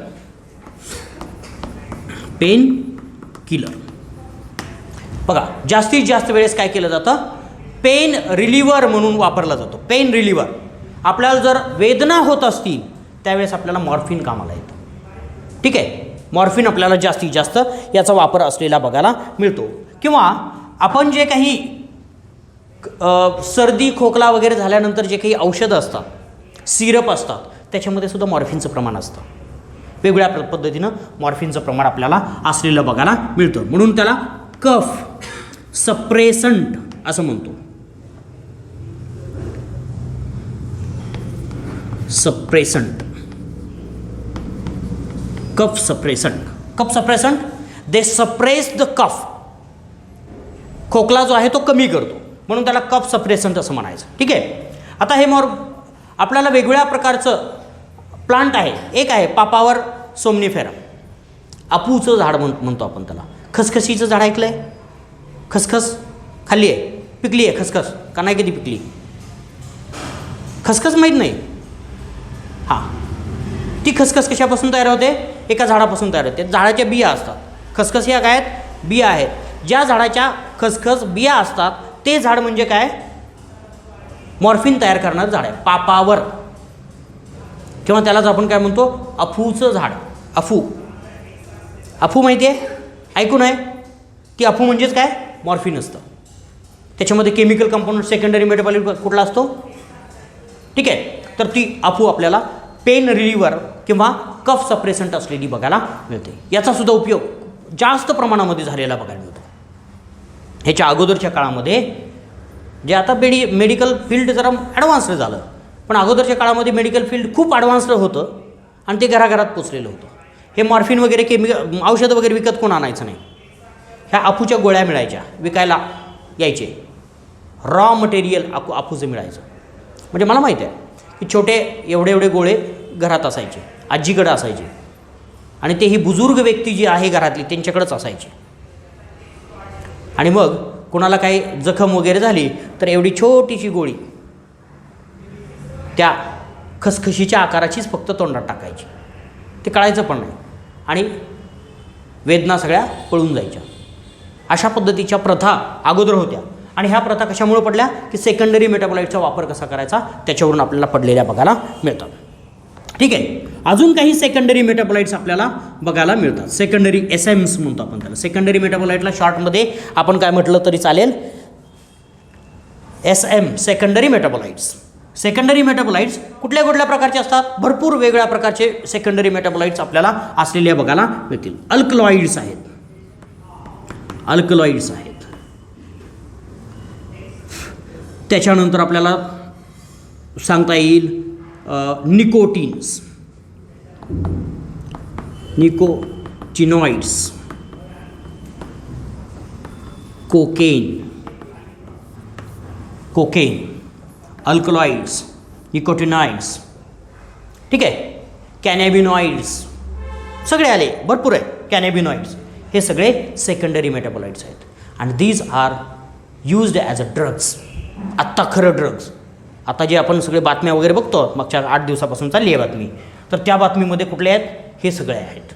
बघा, जास्तीत जास्त वेळेस काय केलं जातं? पेन रिलिव्हर म्हणून वापरला जातो. पेन रिलिव्हर. आपल्याला जर वेदना होत असतील त्यावेळेस आपल्याला मॉर्फिन कामाला येतं, ठीक आहे. मॉर्फिन आपल्याला जास्तीत जास्त याचा वापर असलेला बघायला मिळतो. किंवा आपण जे काही सर्दी खोकला वगैरे झाल्यानंतर जे काही औषधं असतात, सिरप असतात, त्याच्यामध्ये सुद्धा मॉर्फिनचं प्रमाण असतं. वेगवेगळ्या पद्धतीनं मॉर्फिनचं प्रमाण आपल्याला असलेलं बघायला मिळतं. म्हणून त्याला कफ सप्रेसंट असं म्हणतो. सप्रेसंट, कफ सप्रेसंट दे सप्रेस द कफ. खोकला जो आहे तो कमी करतो, म्हणून त्याला कफ सप्रेसंट असं म्हणायचं, ठीक आहे. आता हे आपल्याला वेगवेगळ्या प्रकारचं प्लांट आहे. एक आहे पापावर सोमनिफेरम, अपूचं झाड म्हणतो आपण त्याला. खसखशीचं झाड ऐकलं आहे? खसखस खाल्ली आहे, पिकली आहे खसखस का नाही? कधी पिकली खसखस माहीत नाही? हां, ती खसखस कशापासून तयार होते? एका झाडापासून तयार होते. झाडाच्या बिया असतात. खसखस या काय आहेत? बिया आहेत. ज्या झाडाच्या खसखस बिया असतात ते झाड म्हणजे काय? मॉर्फिन तयार करणारं झाड आहे. पापावर किंवा त्यालाच आपण काय म्हणतो, अफूचं झाड. अफू माहिती आहे, ऐकून आहे की अफू म्हणजेच काय, मॉर्फिन असतं. त्याच्यामध्ये केमिकल कंपाऊंड सेकंडरी मेटाबॉलाइट कुठला असतो, ठीक आहे. तर ती अफू आपल्याला पेन रिलीवर किंवा कफ सप्रेसंट असलेली बघायला मिळते. याचा सुद्धा उपयोग जास्त प्रमाणामध्ये झालेला बघायला मिळतो. ह्याच्या अगोदरच्या काळामध्ये जे आता मेडिकल फील्ड जरा ॲडव्हान्स्ड झालं, पण अगोदरच्या काळामध्ये मेडिकल फील्ड खूप ॲडव्हान्स्ड होतं आणि ते घराघरात पोचलेलं होतं. हे मॉर्फिन वगैरे औषधं वगैरे विकत कोण आणायचं नाही. ह्या अफूच्या गोळ्या मिळायच्या, विकायला यायचे. रॉ मटेरियल अफूचं मिळायचं. म्हणजे मला माहीत आहे की छोटे एवढे गोळे घरात असायचे, आजीकडं असायचे आणि ते ही बुजुर्ग व्यक्ती जी आहे घरातली त्यांच्याकडेच असायची. आणि मग कोणाला काही जखम वगैरे झाली तर एवढी छोटीशी गोळी त्या खसखशीच्या आकाराचीच फक्त तोंडात टाकायची, ते कळायचं पण नाही आणि वेदना सगळ्या पळून जायच्या. अशा पद्धतीच्या प्रथा अगोदर होत्या. आणि ह्या प्रथा कशामुळे पडल्या की सेकंडरी मेटाबॉलाइटचा वापर कसा करायचा त्याच्यावरून आपल्याला पडलेल्या बघायला मिळतात. ठीक आहे. अजून काही सेकंडरी मेटाबॉलाइट्स आपल्याला बघायला मिळतात. सेकंडरी एसएम्स म्हणतो आपण त्याला. सेकंडरी मेटाबॉलाइटला शॉर्टमध्ये आपण काय म्हटलं तरी चालेल, एसएम, सेकंडरी मेटाबॉलाइट्स. सेकंडरी मेटाबॉलाइट्स कुठल्या कुठल्या प्रकारचे असतात, भरपूर वेगळ्या प्रकारचे सेकंडरी मेटाबॉलाइट्स आपल्याला असलेल्या बघायला मिळतील. अल्कलॉइड्स आहेत, त्याच्यानंतर आपल्याला सांगता येईल निकोटिनॉइड्स, कोकेन, अल्कलॉइड्स, निकोटिनॉइड्स, ठीक आहे. कॅनॅबिनॉइड्स सगळे आले, भरपूर आहे. कॅनॅबिनॉइड्स हे सगळे सेकंडरी मेटाबॉलाइट्स आहेत. आणि these are used as a drugs. आत्ता खरं ड्रग्स, आता जे आपण सगळे बातम्या वगैरे बघतो, मागच्या 8 दिवसापासून चालली आहे बातमी, तर त्या बातमीमध्ये कुठले आहेत, हे सगळे आहेत.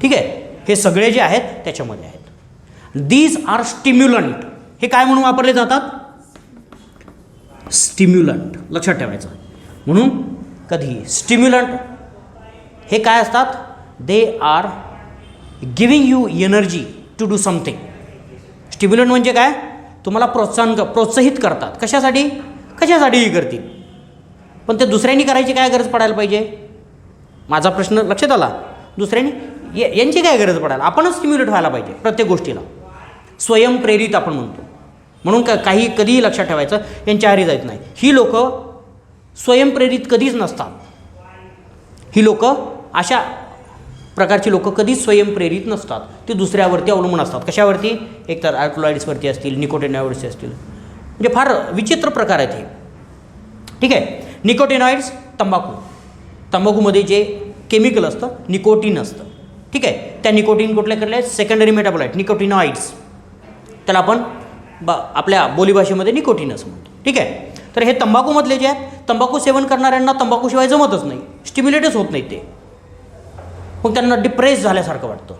ठीक आहे. हे सगळे जे आहेत त्याच्यामध्ये आहेत. These are stimulant. हे काय म्हणून वापरले जातात, स्टिम्युलंट. लक्षात ठेवायचं. म्हणून कधी स्टिम्युलंट हे काय असतात, they are giving you energy to do something. Stimulant म्हणजे काय, तुम्हाला प्रोत्साहित करतात. कशासाठीही करतील, पण ते दुसऱ्यांनी करायची काय गरज पडायला पाहिजे. माझा प्रश्न लक्षात आला. दुसऱ्यांनी यांची काय गरज पडायला, आपणच स्टिम्युलेट व्हायला पाहिजे प्रत्येक गोष्टीला. स्वयंप्रेरित आपण म्हणतो. म्हणून काही कधीही लक्षात ठेवायचं, यांच्या आहारी जायचं नाही. ही लोक स्वयंप्रेरित कधीच नसतात. ही लोक अशा प्रकारची लोक कधीच स्वयंप्रेरित नसतात. ते दुसऱ्यावरती अवलंबून असतात. कशावरती, एकतर अल्कलॉइड्सवरती असतील, निकोटिनॉइड्स असतील. म्हणजे फार विचित्र प्रकार आहेत हे. ठीक आहे. निकोटिनॉइड्स, तंबाखूमध्ये जे केमिकल असतं निकोटीन असतं. ठीक आहे. त्या निकोटीन कुठल्या करले, सेकंडरी मेटाबॉलाइट निकोटिनॉइड्स. त्याला आपण आपल्या बोलीभाषेमध्ये निकोटीन असं म्हणतो. ठीक आहे. तर हे तंबाखूमधले जे आहेत, तंबाखू सेवन करणाऱ्यांना तंबाखूशिवाय जमतच नाही, स्टिम्युलेटच होत नाही ते. मग त्यांना डिप्रेस झाल्यासारखं वाटतं.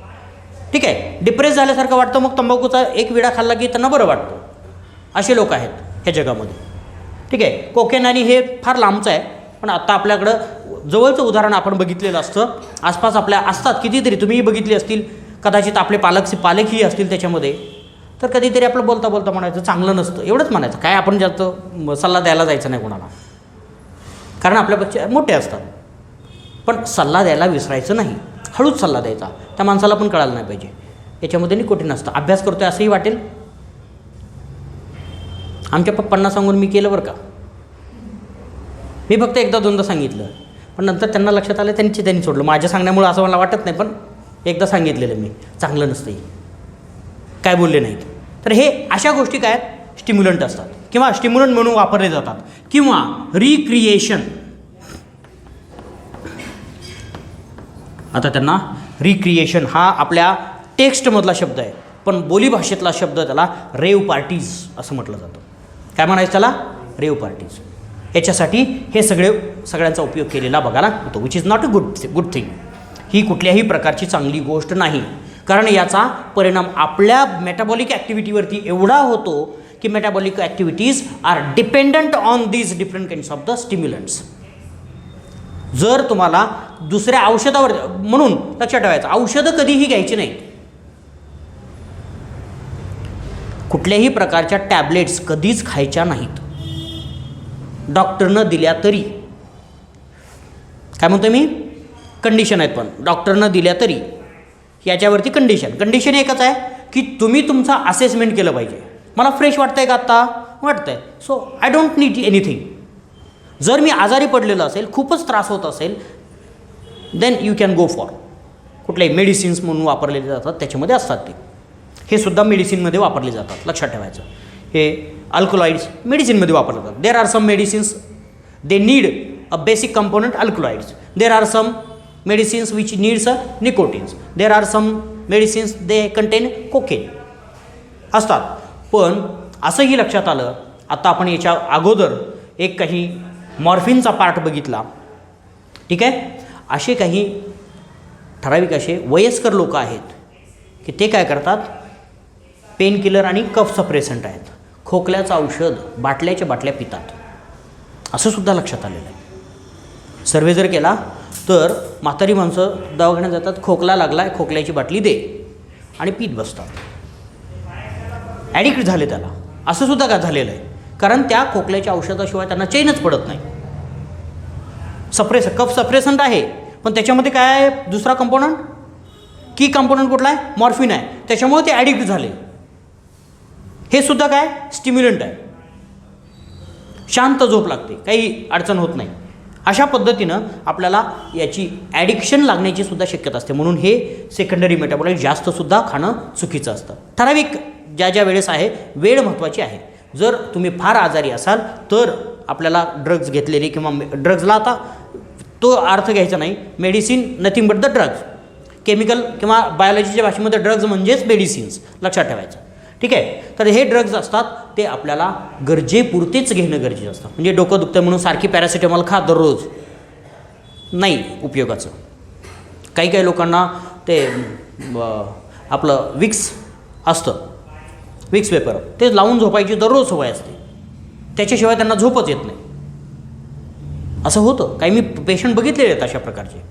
ठीक आहे. डिप्रेस झाल्यासारखं वाटतं, मग तंबाखूचा एक विडा खाल्ला की त्यांना बरं वाटतं. असे लोक आहेत ह्या जगामध्ये. ठीक आहे. कोकेन आणि हे फार लांबचं आहे, पण आता आपल्याकडं जवळचं उदाहरण आपण बघितलेलं असतं. आसपास आपल्या असतात कितीतरी, तुम्हीही बघितली असतील, कदाचित आपले पालकही असतील त्याच्यामध्ये. तर कधीतरी आपलं बोलता म्हणायचं चांगलं नसतं, एवढंच म्हणायचं. काय आपण जास्त सल्ला द्यायला जायचं नाही कोणाला, कारण आपल्यापेक्षा मोठे असतात. पण सल्ला द्यायला विसरायचं नाही, हळूच सल्ला द्यायचा. त्या माणसाला पण कळायला नाही पाहिजे याच्यामध्ये निकोटीन असतं. अभ्यास करतोय असंही वाटेल. आमच्या पप्पांना सांगून मी केलं बरं का. मी फक्त एकदा दोनदा सांगितलं, पण नंतर त्यांना लक्षात आलं, त्यांनी सोडलं. माझ्या सांगण्यामुळं असं मला वाटत नाही, पण एकदा सांगितलेलं मी, चांगलं नसतं, काय बोलले नाहीत. तर हे अशा गोष्टी काय स्टिम्युलंट असतात किंवा स्टिम्युलंट म्हणून वापरले जातात. किंवा रिक्रिएशन. आता त्यांना रिक्रिएशन हा आपल्या टेक्स्टमधला शब्द आहे, पण बोलीभाषेतला शब्द त्याला रेव पार्टीज असं म्हटलं जातं. काय म्हणायचं त्याला, रेव पार्टीज. याच्यासाठी हे सगळ्यांचा उपयोग केलेला बघायला होतो, which is not a good thing. ही कुठल्याही प्रकारची चांगली गोष्ट नाही, कारण याचा परिणाम आपल्या मेटाबॉलिक ॲक्टिव्हिटीवरती एवढा होतो की metabolic activities are dependent on these different kinds of the stimulants. जर तुम्हाला दुसऱ्या औषधावर, म्हणून लक्षात ठेवायचं, औषधं कधीही घ्यायची नाहीत. कुठल्याही प्रकारच्या टॅबलेट्स कधीच खायच्या नाहीत, डॉक्टरनं दिल्या तरी. काय म्हणतो मी, कंडिशन आहेत, पण डॉक्टरनं दिल्या तरी याच्यावरती कंडिशन एकच आहे की तुम्ही तुमचा असेसमेंट केलं पाहिजे. मला फ्रेश वाटतंय का आत्ता, वाटतंय, so I don't need anything. जर मी आजारी पडलेलं असेल, खूपच त्रास होत असेल, then you can go for कुठल्याही मेडिसिन्स म्हणून वापरलेले जातात, त्याच्यामध्ये असतात ते. हे सुद्धा मेडिसिनमध्ये वापरले जातात, लक्षात ठेवायचं. हे अल्कलॉइड्स मेडिसिनमध्ये वापरले जातात. There are some medicines they need a basic component alkaloids. There are some medicines which needs a nicotines. There are some medicines they contain cocaine असतात. पण असंही लक्षात आलं, आता आपण याच्या अगोदर एक काही मॉर्फिनचा पार्ट बघितला, ठीक आहे. असे काही ठराविक असे वयस्कर लोक आहेत की ते काय करतात, पेन किलर आणि कफ सप्रेसंट आहेत, खोकल्याचं औषध बाटल्याच्या बाटल्या पितात. असं सुद्धा लक्षात आलेलं आहे. सर्वे जर केला तर म्हातारी माणसं दवाखान्यात जातात, खोकला लागला, खोकल्याची बाटली दे, आणि पीत बसतात. ॲडिक्ट झाले त्याला. असं सुद्धा का झालेलं आहे, कारण त्या खोकल्याच्या औषधाशिवाय त्यांना चैनच पडत नाही. कफ सप्रेसंट आहे, पण त्याच्यामध्ये काय आहे, दुसरा कंपोनंट, की कंपोनंट कुठला आहे, मॉर्फिन आहे, त्याच्यामुळे ते ॲडिक्ट झाले. हे सुद्धा काय, स्टिम्युलंट आहे. शांत झोप लागते, काही अडचण होत नाही. अशा पद्धतीनं आपल्याला याची ॲडिक्शन लागण्याची सुद्धा शक्यता असते. म्हणून हे सेकंडरी मेटाबॉलाइट जास्तसुद्धा खाणं चुकीचं असतं. ठराविक ज्या वेळेस आहे, वेळ महत्त्वाची आहे. जर तुम्ही फार आजारी असाल तर आपल्याला ड्रग्ज घेतलेले, किंवा ड्रग्जला आता तो अर्थ घ्यायचा नाही, medicine nothing but the drugs. Chemical किंवा बायोलॉजीच्या भाषेमध्ये ड्रग्ज म्हणजेच मेडिसिन्स, लक्षात ठेवायचं, ठीक आहे. तर हे ड्रग्ज असतात ते आपल्याला गरजेपुरतेच घेणं गरजेचं असतं. म्हणजे डोकं दुखतं म्हणून सारखी पॅरासिटामॉल खा दररोज, नाही उपयोगाचं. काही लोकांना ते आपलं विक्स असतं, विक्स पेपर, ते लावून झोपायची दररोज सवय असते, त्याच्याशिवाय त्यांना झोपच येत नाही. असं होतं. काही मी पेशंट बघितलेले आहेत अशा प्रकारचे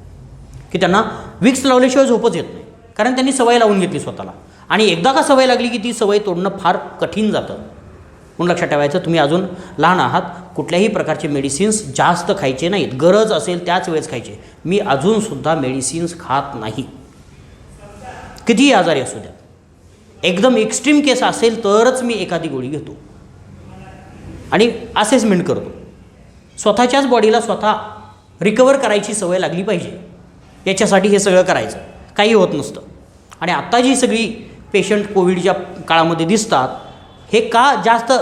की त्यांना विक्स लावल्याशिवाय झोपच येत नाही, कारण त्यांनी सवय लावून घेतली स्वतःला. आणि एकदा का सवय लागली की ती सवय तोडणं फार कठीण जातं. म्हणून लक्षात ठेवायचं, तुम्ही अजून लहान आहात, कुठल्याही प्रकारचे मेडिसिन्स जास्त खायचे नाहीत. गरज असेल त्याच वेळेस खायचे. मी अजूनसुद्धा मेडिसिन्स खात नाही, कितीही आजारी असू द्या. एकदम एक्स्ट्रीम केस असेल तरच मी एखादी गोळी घेतो आणि असेसमेंट करतो. स्वतःच्याच बॉडीला स्वतः रिकवर करायची सवय लागली पाहिजे, याच्यासाठी हे सगळं करायचं. काही होत नसतं. आणि आत्ता जी सगळी पेशंट कोविडच्या काळामध्ये दिसतात, हे का जास्त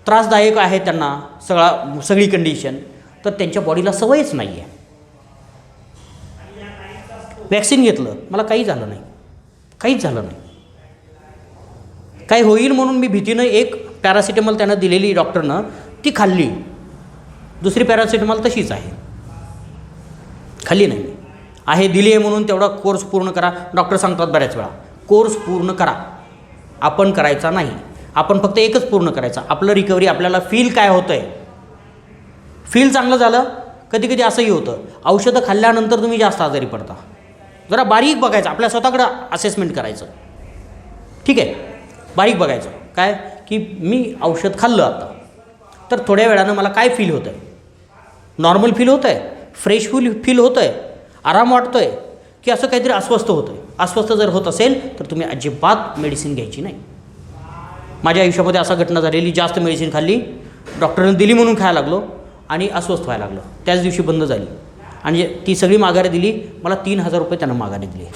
त्रासदायक आहे त्यांना सगळी कंडिशन, तर त्यांच्या बॉडीला सवयच नाही आहे. वॅक्सिन घेतलं, मला काही झालं नाही, काहीच झालं नाही. काय होईल म्हणून मी भीतीनं एक पॅरासिटामॉल त्यानं दिलेली डॉक्टरनं ती खाल्ली, दुसरी पॅरासिटामॉल तशीच आहे, खाल्ली नाही आहे. दिली आहे म्हणून तेवढा कोर्स पूर्ण करा, डॉक्टर सांगतात बऱ्याच वेळा, कोर्स पूर्ण करा. आपण करायचा नाही, आपण फक्त एकच पूर्ण करायचा. आपलं रिकव्हरी, आपल्याला फील काय होतं आहे, फील चांगलं झालं. कधी कधी असंही होतं, औषधं खाल्ल्यानंतर तुम्ही जास्त आजारी पडता. जरा बारीक बघायचं, आपल्या स्वतःकडं असेसमेंट करायचं, ठीक आहे. बारीक बघायचं काय की मी औषध खाल्लं आता, तर थोड्या वेळानं मला काय फील होतं आहे, नॉर्मल फील होतं आहे, फ्रेश फील होतं आहे, आराम वाटतो आहे, की असं काहीतरी अस्वस्थ होतं आहे. अस्वस्थ जर होत असेल तर तुम्ही अजिबात मेडिसिन घ्यायची नाही. माझ्या आयुष्यामध्ये असा घटना झालेली, जास्त मेडिसिन खाल्ली, डॉक्टरने दिली म्हणून खायला लागलो आणि अस्वस्थ व्हायला लागलो. त्याच दिवशी बंद झाली आणि ती सगळी माघारी दिली. मला 3,000 रुपये त्यानं माघारी दिले.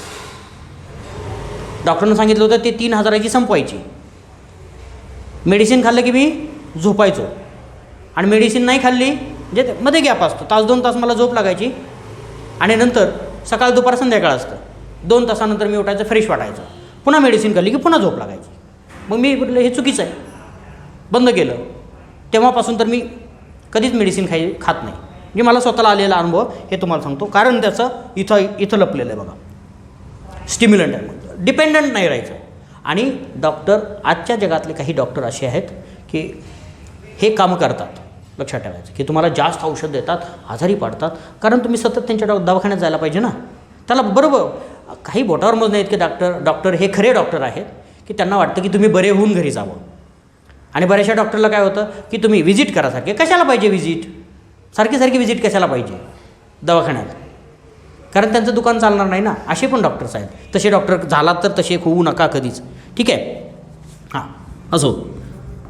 डॉक्टरनं सांगितलं होतं ते 3,000ची संपवायची. मेडिसिन खाल्लं की मी झोपायचो, आणि मेडिसिन नाही खाल्ली म्हणजे मध्ये गॅप असतो, 1-2 तास मला झोप लागायची, आणि नंतर सकाळ दुपार संध्याकाळ असतं, 2 तासानंतर मी उठायचं, फ्रेश वाटायचं. पुन्हा मेडिसिन खाल्ली की पुन्हा झोप लागायची. मग मी म्हटलं हे चुकीचं आहे, बंद केलं. तेव्हापासून तर मी कधीच मेडिसिन खात नाही. म्हणजे मला स्वतःला आलेला अनुभव हे तुम्हाला सांगतो, कारण त्याचं इथं लपलेलं आहे बघा. स्टिम्युलंट आहे, डिपेंडंट नाही राहायचं. आणि डॉक्टर आजच्या जगातले काही डॉक्टर असे आहेत की हे कामं करतात. लक्षात ठेवायचं की तुम्हाला जास्त औषध देतात, आजारी पाडतात, कारण तुम्ही सतत त्यांच्या दवाखान्यात जायला पाहिजे ना. त्याला बरोबर काही बोटावर मोजणे आहेत की डॉक्टर हे खरे डॉक्टर आहेत की त्यांना वाटतं की तुम्ही बरे होऊन घरी जावं. आणि बऱ्याचशा डॉक्टरला काय होतं की तुम्ही व्हिजिट करा सारखे. कशाला पाहिजे व्हिजिट? सारखी व्हिजिट कशाला पाहिजे दवाखान्यात? कारण त्यांचं दुकान चालणार नाही ना. असे पण डॉक्टर्स आहेत. तसे डॉक्टर झालात तर तसे होऊ नका कधीच. ठीक आहे. हां असो,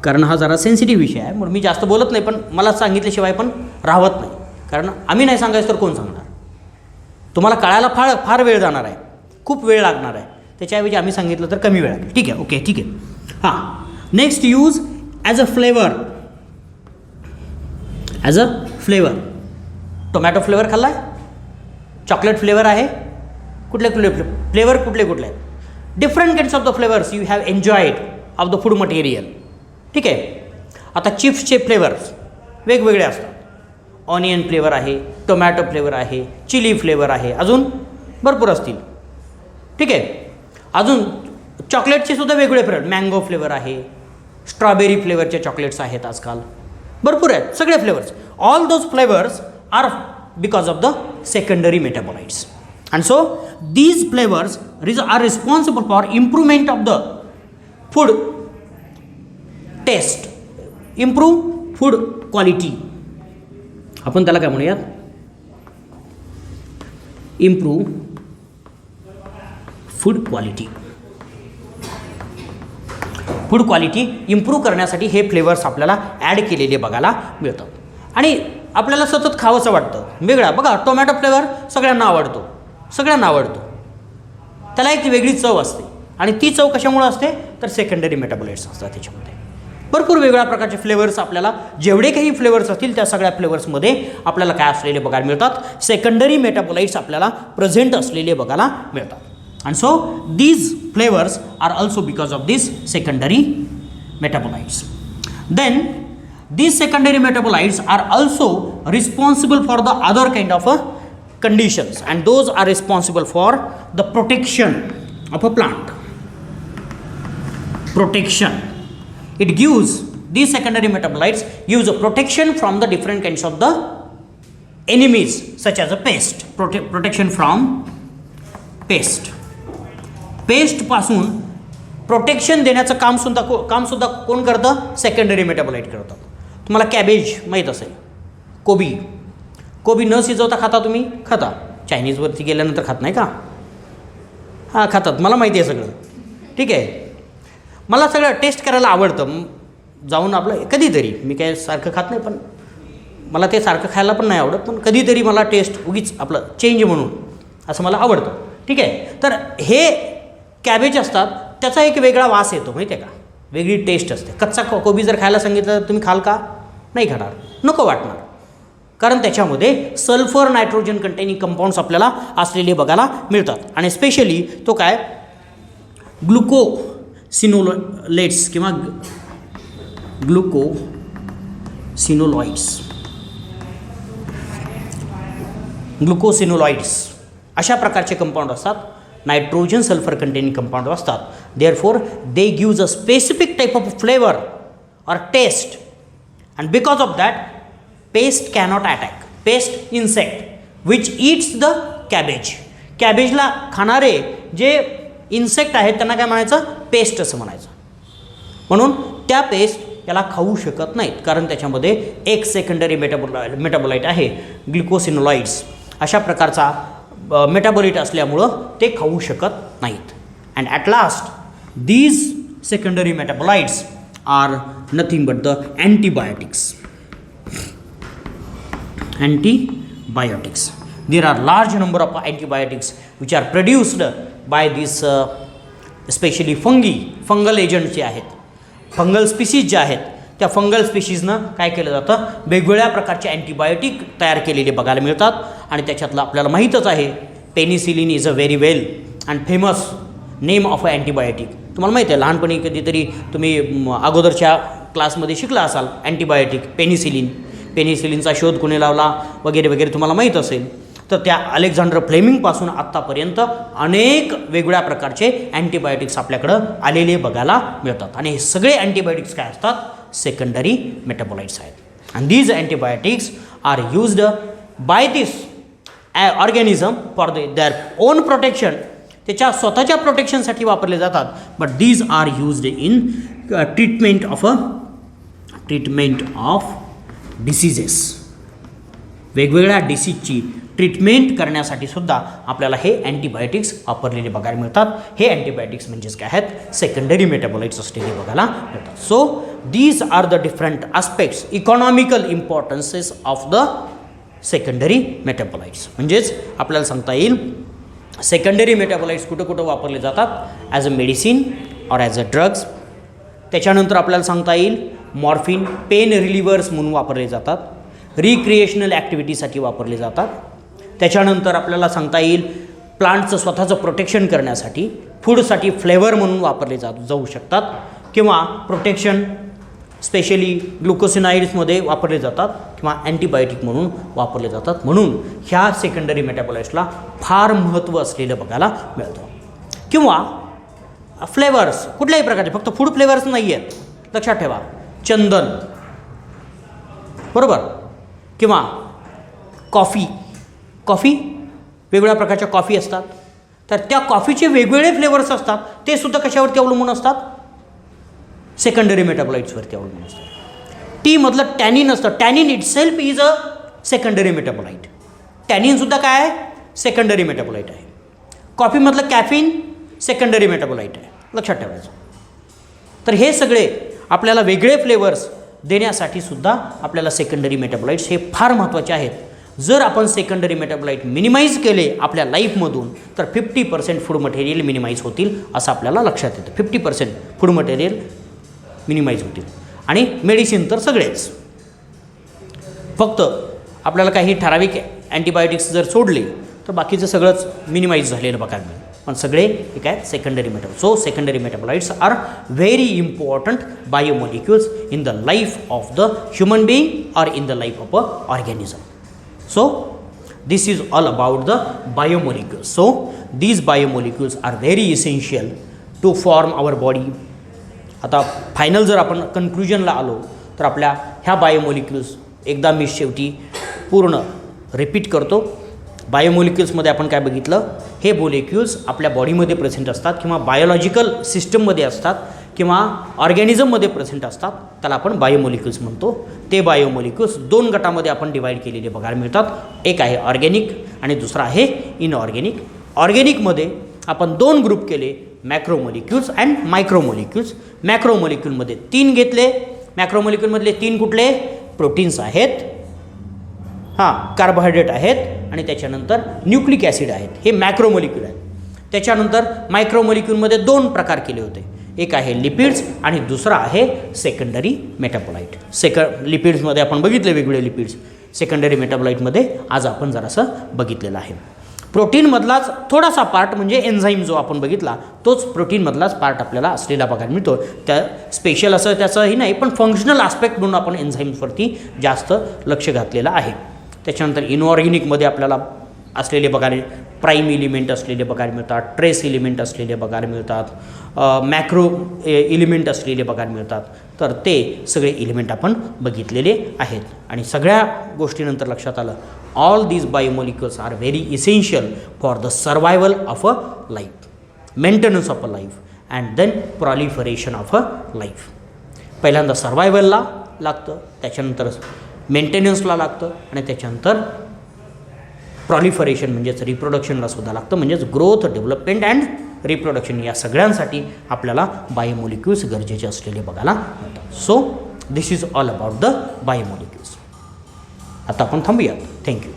कारण हा जरा सेन्सिटिव्ह विषय आहे म्हणून मी जास्त बोलत नाही, पण मला सांगितल्याशिवाय पण राहत नाही. कारण आम्ही नाही सांगायचं तर कोण सांगणार? तुम्हाला कळायला फार वेळ जाणार आहे, खूप वेळ लागणार आहे. त्याच्याऐवजी आम्ही सांगितलं तर कमी वेळ लागेल. ठीक आहे. ओके ठीक आहे. हां next use as a flavour. As a flavour tomato flavour खाल्ला आहे, चॉकलेट फ्लेवर आहे, कुठले फ्लेवर कुठले आहेत? Different kinds of the flavours you have enjoyed of the food material. ठीक आहे. आता चिप्सचे फ्लेवर्स वेगवेगळे असतात. ऑनियन फ्लेवर आहे, टोमॅटो फ्लेवर आहे, चिली फ्लेवर आहे, अजून भरपूर असतील. ठीक आहे. अजून चॉकलेटचे सुद्धा वेगवेगळे फ्लेवर, मँगो फ्लेवर आहे, स्ट्रॉबेरी फ्लेवरचे चॉकलेट्स आहेत आजकाल, भरपूर आहेत सगळे flavours. All those flavours are because of the secondary metabolites. And so these flavours are responsible for improvement of the food taste, improve food quality. आपण त्याला काय म्हणूयात? Improve food quality. Food quality improve करण्यासाठी हे flavours आपल्याला add केलेले बघायला मिळतात. आणि आपल्याला सतत खावंसं वाटतं वेगळा. बघा टोमॅटो फ्लेवर सगळ्यांना आवडतो, त्याला एक वेगळी चव असते. आणि ती चव कशामुळे असते तर सेकंडरी मेटाबोलाइट्स असतात त्याच्यामध्ये. भरपूर वेगवेगळ्या प्रकारचे फ्लेवर्स आपल्याला, जेवढे काही फ्लेवर्स असतील त्या सगळ्या फ्लेवर्समध्ये आपल्याला काय असलेले बघायला मिळतात? सेकंडरी मेटाबोलाइट्स आपल्याला प्रेझेंट असलेले बघायला मिळतात. And so these flavors are also because of these secondary metabolites. Then these secondary metabolites are also responsible for the other kind of conditions, and those are responsible for the protection of a plant. Protection. It gives, these secondary metabolites gives a protection from the different kinds of the enemies such as a pest. Protection from pest. पेस्टपासून protection देण्याचं कामसुद्धा कोण करतं? Secondary metabolite करतात. तुम्हाला cabbage माहीत असेल, कोबी न शिजवता खाता तुम्ही? खाता. चायनीजवरती गेल्यानंतर खात नाही का? हां खातात, मला माहिती आहे सगळं. ठीक आहे. मला सगळं टेस्ट करायला आवडतं. जाऊन आपलं कधीतरी, मी काय सारखं खात नाही, पण मला ते सारखं खायला पण नाही आवडत, पण कधीतरी मला टेस्ट उगीच आपलं चेंज म्हणून असं मला आवडतं. ठीक आहे. तर हे कॅबेज असतात, त्याचा एक वेगळा वास येतो माहिती आहे का? वेगळी टेस्ट असते. कच्चा कोबी जर खायला सांगितलं तर तुम्ही खाल का? नाही खाणार, नको वाटणार. कारण त्याच्यामध्ये सल्फर नायट्रोजन कंटेनिंग कंपाऊंड्स आपल्याला असलेले बघायला मिळतात. आणि स्पेशली तो काय ग्लुकोसिनोलेट्स किंवा ग्लुकोसिनोलॉइड्स अशा प्रकारचे कंपाऊंड असतात. नायट्रोजन सल्फर कंटेनिंग कंपाऊंड असतात. Therefore they gives a specific type of flavour और taste, and because of that pest cannot attack. Pest insect which eats the cabbage. कॅबेजला खाणारे जे इन्सेक्ट आहेत त्यांना काय म्हणायचं? पेस्ट असं म्हणायचं. म्हणून त्या पेस्ट याला खाऊ शकत नाहीत, कारण त्याच्यामध्ये एक सेकंडरी मेटाबोलाइट आहे ग्लुकोसिनोलॉइड्स. अशा प्रकारचा मेटाबोलाइट असल्यामुळं ते खाऊ शकत नाहीत. And at last these secondary metabolites are nothing but the antibiotics. Antibiotics. There are large number of antibiotics which are produced by this especially fungal agents जे आहेत, फंगल स्पीशीज जे आहेत, त्या फंगल स्पीशीजनं काय केलं जातं? वेगवेगळ्या प्रकारचे अँटीबायोटिक तयार केलेले बघायला मिळतात. आणि त्याच्यातलं आपल्याला माहीतच आहे penicillin is a very well and famous name of a antibiotic. तुम्हाला माहिती आहे, लहानपणी कधीतरी तुम्ही अगोदरच्या क्लासमध्ये शिकला असाल अँटीबायोटिक पेनिसिलिनचा शोध कोणी लावला वगैरे वगैरे तुम्हाला माहीत असेल. तर त्या अलेक्झांडर फ्लेमिंगपासून आत्तापर्यंत अनेक वेगवेगळ्या प्रकारचे अँटीबायोटिक्स आपल्याकडं आलेले बघायला मिळतात आणि हे सगळे अँटीबायोटिक्स काय असतात, सेकंडरी मेटाबोलाइट्स आहेत. And these antibiotics are used by this organism for their own protection, त्याच्या स्वतःच्या प्रोटेक्शनसाठी वापरले जातात. But these are used in treatment of diseases, वेगवेगळ्या डिसीजची ट्रीटमेंट करण्यासाठी सुद्धा आपल्याला हे अँटीबायोटिक्स वापरलेले बघायला मिळतात. हे अँटीबायोटिक्स म्हणजेच काय आहेत, सेकंडरी मेटाबोलाइट्स असलेले बघायला मिळतात. So these are the different aspects, economical importances of the secondary metabolites. म्हणजेच आपल्याला सांगता येईल सेकंडरी मेटाबोलाइट्स कुठं कुठं वापरले जातात, as a medicine or as a drugs. त्याच्यानंतर आपल्याला सांगता येईल मॉर्फिन, पेन रिलिव्हर्स म्हणून वापरले जातात, रिक्रिएशनल ॲक्टिव्हिटीसाठी वापरले जातात. त्याच्यानंतर आपल्याला सांगता येईल प्लांटचं स्वतःचं प्रोटेक्शन करण्यासाठी, फूडसाठी फ्लेवर म्हणून वापरले जाऊ शकतात किंवा प्रोटेक्शन स्पेशली ग्लुकोसिनाइड्समध्ये वापरले जातात किंवा अँटीबायोटिक म्हणून वापरले जातात. म्हणून ह्या सेकंडरी मेटाबोलाइट्सला फार महत्त्व असलेलं बघायला मिळतं. किंवा फ्लेवर्स कुठल्याही प्रकारचे, फक्त फूड फ्लेवर्स नाही आहेत, लक्षात ठेवा. चंदन, बरोबर, किंवा कॉफी वेगवेगळ्या प्रकारच्या कॉफी असतात, तर त्या कॉफीचे वेगवेगळे फ्लेवर्स असतात, ते सुद्धा कशावरती अवलंबून असतात, सेकंडरी मेटाबोलाइट्सवरती अवलंबून असतात. टीमधलं टॅनिन असतं, tannin itself is a secondary metabolite. टॅनिनसुद्धा काय आहे, सेकंडरी मेटाबोलाइट आहे. कॉफीमधलं कॅफिन सेकंडरी मेटाबोलाइट आहे, लक्षात ठेवायचं. तर हे सगळे आपल्याला वेगळे फ्लेवर्स देण्यासाठी सुद्धा आपल्याला सेकंडरी मेटाबोलाइट्स हे फार महत्त्वाचे आहेत. जर आपण सेकंडरी मेटाबोलाइट मिनिमाइज केले आपल्या लाईफमधून तर 50% फूड मटेरियल मिनिमाइज होतील असं आपल्याला लक्षात येतं. 50% फूड मटेरियल मिनिमाइज होतील आणि मेडिसिन तर सगळेच. फक्त आपल्याला काही ठराविक अँटीबायोटिक्स जर सोडले तर बाकीचं सगळंच मिनिमाइज झालेलं बघायला मिळेल. पण सगळे हे काय secondary metabolites. So secondary metabolites are very important biomolecules in the life of the human being or in the life of a organism. So this is all about the biomolecules. So these biomolecules are very essential to form our body. आता final जर आपण कन्क्लुजनला आलो तर आपल्या ह्या biomolecules एकदा मी शेवटी पूर्ण रिपीट करतो. बायोमॉलिक्युल्समध्ये आपण काय बघितलं, हे मोलिक्युल्स आपल्या बॉडीमध्ये प्रेझेंट असतात किंवा बायोलॉजिकल सिस्टममध्ये असतात किंवा ऑर्गॅनिझममध्ये प्रेझेंट असतात, त्याला आपण बायोमॉलिक्युल्स म्हणतो. ते बायोमॉलिक्युल्स 2 गटामध्ये आपण डिवाईड केलेले बघायला मिळतात. एक आहे ऑर्गॅनिक आणि दुसरा आहे इनऑर्गॅनिक. ऑर्गॅनिकमध्ये आपण 2 ग्रुप केले, मॅक्रोमॉलिक्युल्स अँड मायक्रोमॉलिक्युल्स. मॅक्रोमॉलिक्युलमध्ये 3 घेतले. मॅक्रोमॉलिक्युलमधले 3 कुठले, प्रोटीन्स आहेत, कार्बोहायड्रेट आहेत आणि त्याच्यानंतर न्यूक्लिक ॲसिड आहेत. हे मॅक्रोमॉलिक्युल आहेत. त्याच्यानंतर मायक्रोमॉलिक्युलमध्ये 2 प्रकार केले होते. एक आहे लिपिड्स आणि दुसरा आहे सेकंडरी मेटाबोलाइट. लिपिड्समध्ये आपण बघितले वेगवेगळे लिपिड्स. सेकंडरी मेटाबोलाइटमध्ये आज आपण जरासं बघितलेलं आहे. प्रोटीनमधलाच थोडासा पार्ट म्हणजे एन्झाईम जो आपण बघितला तोच प्रोटीनमधलाच पार्ट आपल्याला असलेला बघायला मिळतो. त्या स्पेशल असं त्याचंही नाही, पण फंक्शनल आस्पेक्ट म्हणून आपण एन्झाईम्सवरती जास्त लक्ष घातलेलं आहे. त्याच्यानंतर इनऑर्गॅनिकमध्ये आपल्याला असलेले बघायला, प्राईम एलिमेंट असलेले बघायला मिळतात, ट्रेस एलिमेंट असलेले बघायला मिळतात, मॅक्रो एलिमेंट असलेले बघायला मिळतात. तर ते सगळे एलिमेंट आपण बघितलेले आहेत. आणि सगळ्या गोष्टीनंतर लक्षात आलं, all these biomolecules are very essential for the survival of a life, maintenance of a life and then proliferation of a life. पहिल्यांदा सर्वायवलला लागतं, त्याच्यानंतर मेंटेनन्सला लागतं आणि त्याच्यानंतर प्रॉलिफरेशन म्हणजेच रिप्रोडक्शनला सुद्धा लागतं. म्हणजेच ग्रोथ, डेव्हलपमेंट अँड रिप्रोडक्शन या सगळ्यांसाठी आपल्याला बायोमॉलिक्युल्स गरजेचे असलेले बघायला मिळतात. So this is all about the biomolecules. आता आपण थांबूयात. थँक्यू.